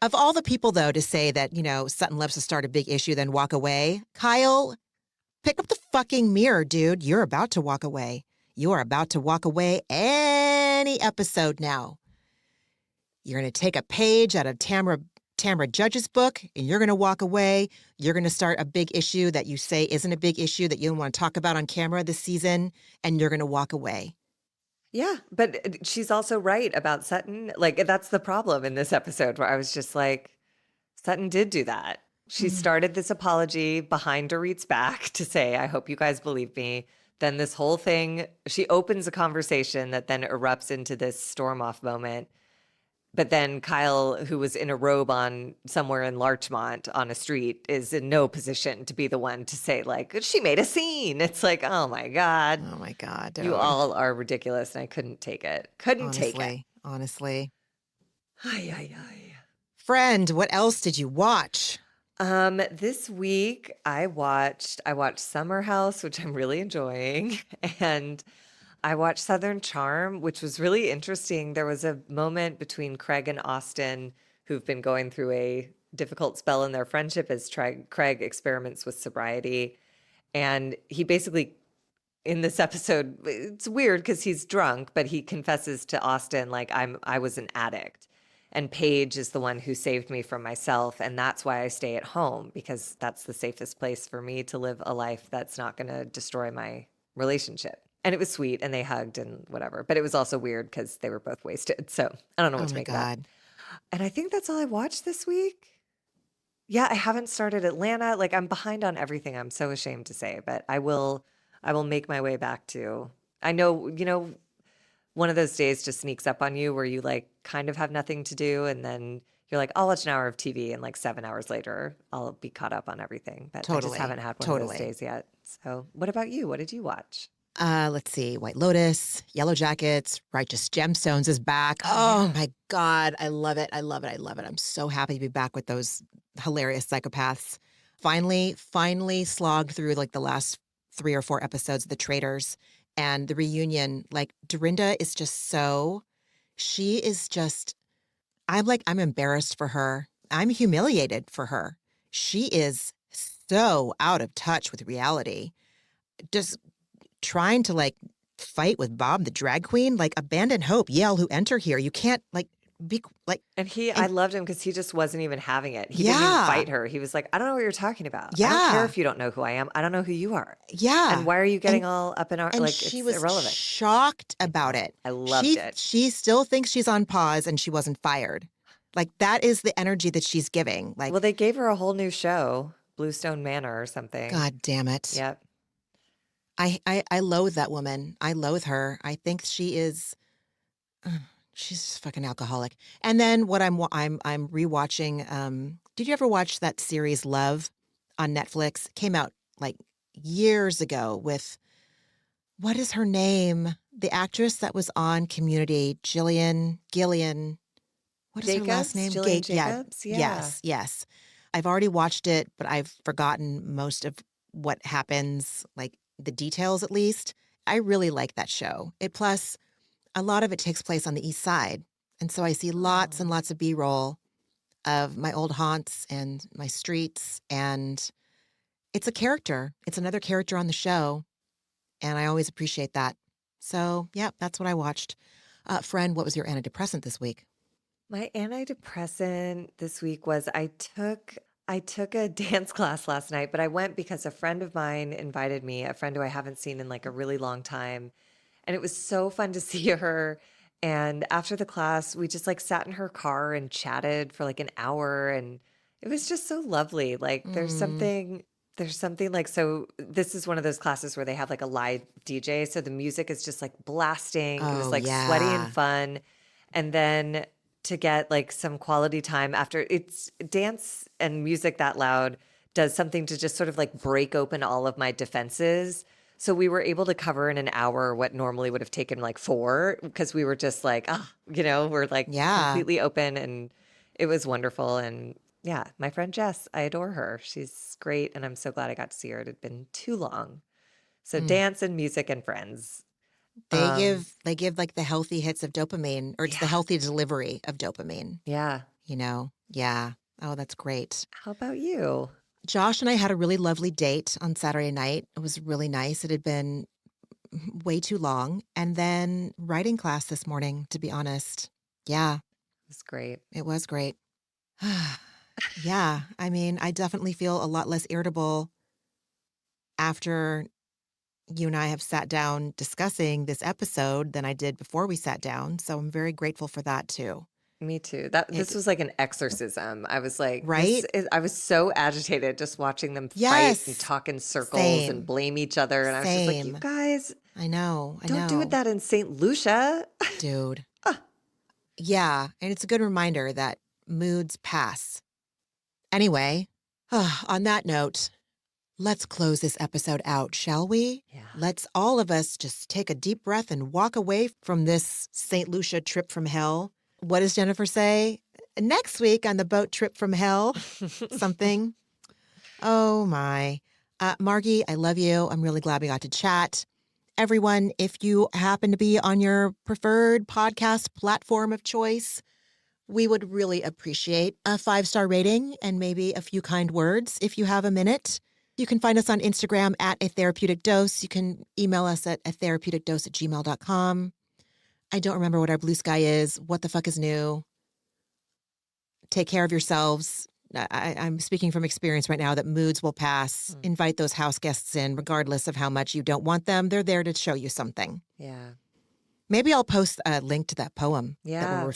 Of all the people, though, to say that, Sutton loves to start a big issue, then walk away, Kyle, pick up the fucking mirror, dude. You're about to walk away. You are about to walk away any episode now. You're going to take a page out of Tamra Judge's book, and you're going to walk away. You're going to start a big issue that you say isn't a big issue that you don't want to talk about on camera this season, and you're going to walk away. Yeah, but she's also right about Sutton. Like, that's the problem in this episode where I was just like, Sutton did do that. She started this apology behind Dorit's back to say, I hope you guys believe me. Then this whole thing, she opens a conversation that then erupts into this storm off moment. But then Kyle, who was in a robe on somewhere in Larchmont on a street, is in no position to be the one to say, like, she made a scene. It's like, oh my God. Oh my God. Dude. You all are ridiculous. And I couldn't take it. Couldn't take it. Honestly. Ay, ay, ay. Friend, what else did you watch? This week I watched Summer House, which I'm really enjoying, and I watched Southern Charm, which was really interesting. There was a moment between Craig and Austin, who've been going through a difficult spell in their friendship as Craig experiments with sobriety. And he basically, in this episode, it's weird because he's drunk, but he confesses to Austin, like, I was an addict. And Paige is the one who saved me from myself. And that's why I stay at home, because that's the safest place for me to live a life that's not going to destroy my relationship. And it was sweet, and they hugged and whatever. But it was also weird because they were both wasted. So I don't know what to make of that. And I think that's all I watched this week. Yeah, I haven't started Atlanta. Like, I'm behind on everything. I'm so ashamed to say, but I will make my way back to. I know, one of those days just sneaks up on you where you like kind of have nothing to do, and then you're like, I'll watch an hour of TV, and like 7 hours later, I'll be caught up on everything. But I just haven't had one of those days yet. So what about you? What did you watch? Let's see. White Lotus, Yellow Jackets, Righteous Gemstones is back. Oh my God. I love it. I love it. I love it. I'm so happy to be back with those hilarious psychopaths. Finally slogged through like the last 3 or 4 episodes of The Traitors, and the reunion. Like, Dorinda is just I'm embarrassed for her. I'm humiliated for her. She is so out of touch with reality. Just trying to like fight with Bob the drag queen, like, abandon hope, ye all who enter here. You can't, like, And I and- loved him because he just wasn't even having it. He didn't even Yeah. fight her. He was like, I don't know what you're talking about. I Yeah. don't care if you don't know who I am. I don't know who you are. Yeah. And why are you getting all up in our, And like, she it's was irrelevant. shocked about it. I loved it. She still thinks she's on pause and she wasn't fired. Like, that is the energy that she's giving. Like, Well, they gave her a whole new show, Bluestone Manor or something. God damn it. Yep. I loathe that woman. I loathe her. I think she is, she's just fucking alcoholic. And then what I'm rewatching. Did you ever watch that series Love on Netflix? It came out like years ago with, what is her name? The actress that was on Community, Gillian. What is her last name? Jillian Jacobs? Yeah. Yes. I've already watched it, but I've forgotten most of what happens, like the details at least. I really like that show. Plus, a lot of it takes place on the East Side. And so I see lots and lots of B-roll of my old haunts and my streets. And it's a character. It's another character on the show. And I always appreciate that. So, yeah, that's what I watched. Friend, what was your antidepressant this week? My antidepressant this week was I took a dance class last night, but I went because a friend of mine invited me, a friend who I haven't seen in like a really long time. And it was so fun to see her. And after the class, we just like sat in her car and chatted for like an hour. And it was just so lovely. Like there's something like, so this is one of those classes where they have like a live DJ. So the music is just like blasting. It was like sweaty and fun. And then to get like some quality time after, it's dance and music that loud does something to just sort of like break open all of my defenses. So we were able to cover in an hour what normally would have taken like 4, because we were just like, we're like completely open, and it was wonderful. And yeah, my friend Jess, I adore her. She's great. And I'm so glad I got to see her. It had been too long. So dance and music and friends. They give like the healthy hits of dopamine, or it's the healthy delivery of dopamine. Yeah. You know? Yeah. Oh, that's great. How about you? Josh and I had a really lovely date on Saturday night. It was really nice. It had been way too long. And then writing class this morning, to be honest. Yeah. It was great. It was great. Yeah. I mean, I definitely feel a lot less irritable after you and I have sat down discussing this episode than I did before we sat down. So I'm very grateful for that too. Me too. This was like an exorcism. I was like, right? I was so agitated just watching them Yes. fight and talk in circles Same. and blame each other. And I was just like, you guys, I know. don't do that in St. Lucia. Dude. Yeah. And it's a good reminder that moods pass. Anyway, on that note, let's close this episode out, shall we? Yeah. Let's all of us just take a deep breath and walk away from this St. Lucia trip from hell. What does Jennifer say? Next week on the boat trip from hell, something. Oh, my. Margie, I love you. I'm really glad we got to chat. Everyone, if you happen to be on your preferred podcast platform of choice, we would really appreciate a 5-star rating and maybe a few kind words if you have a minute. You can find us on Instagram at A Therapeutic Dose. You can email us at atherapeuticdose@gmail.com. I don't remember what our blue sky is. What the fuck is new? Take care of yourselves. I'm speaking from experience right now that moods will pass. Invite those house guests in, regardless of how much you don't want them. They're there to show you something. Yeah. Maybe I'll post a link to that poem that Yeah. we're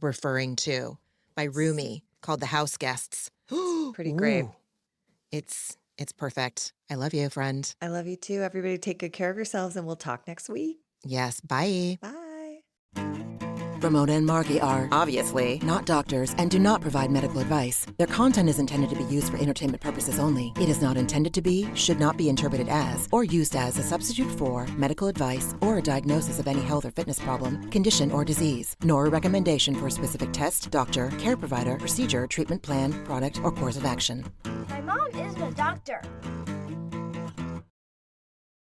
referring to by Rumi called The House Guests. Pretty great. Ooh. It's perfect. I love you, friend. I love you too. Everybody take good care of yourselves, and we'll talk next week. Yes. Bye. Bye. Ramona and Margie are obviously not doctors and do not provide medical advice. Their content is intended to be used for entertainment purposes only. It is not intended to be, should not be interpreted as, or used as a substitute for medical advice or a diagnosis of any health or fitness problem, condition, or disease, nor a recommendation for a specific test, doctor, care provider, procedure, treatment plan, product, or course of action. My mom isn't a doctor.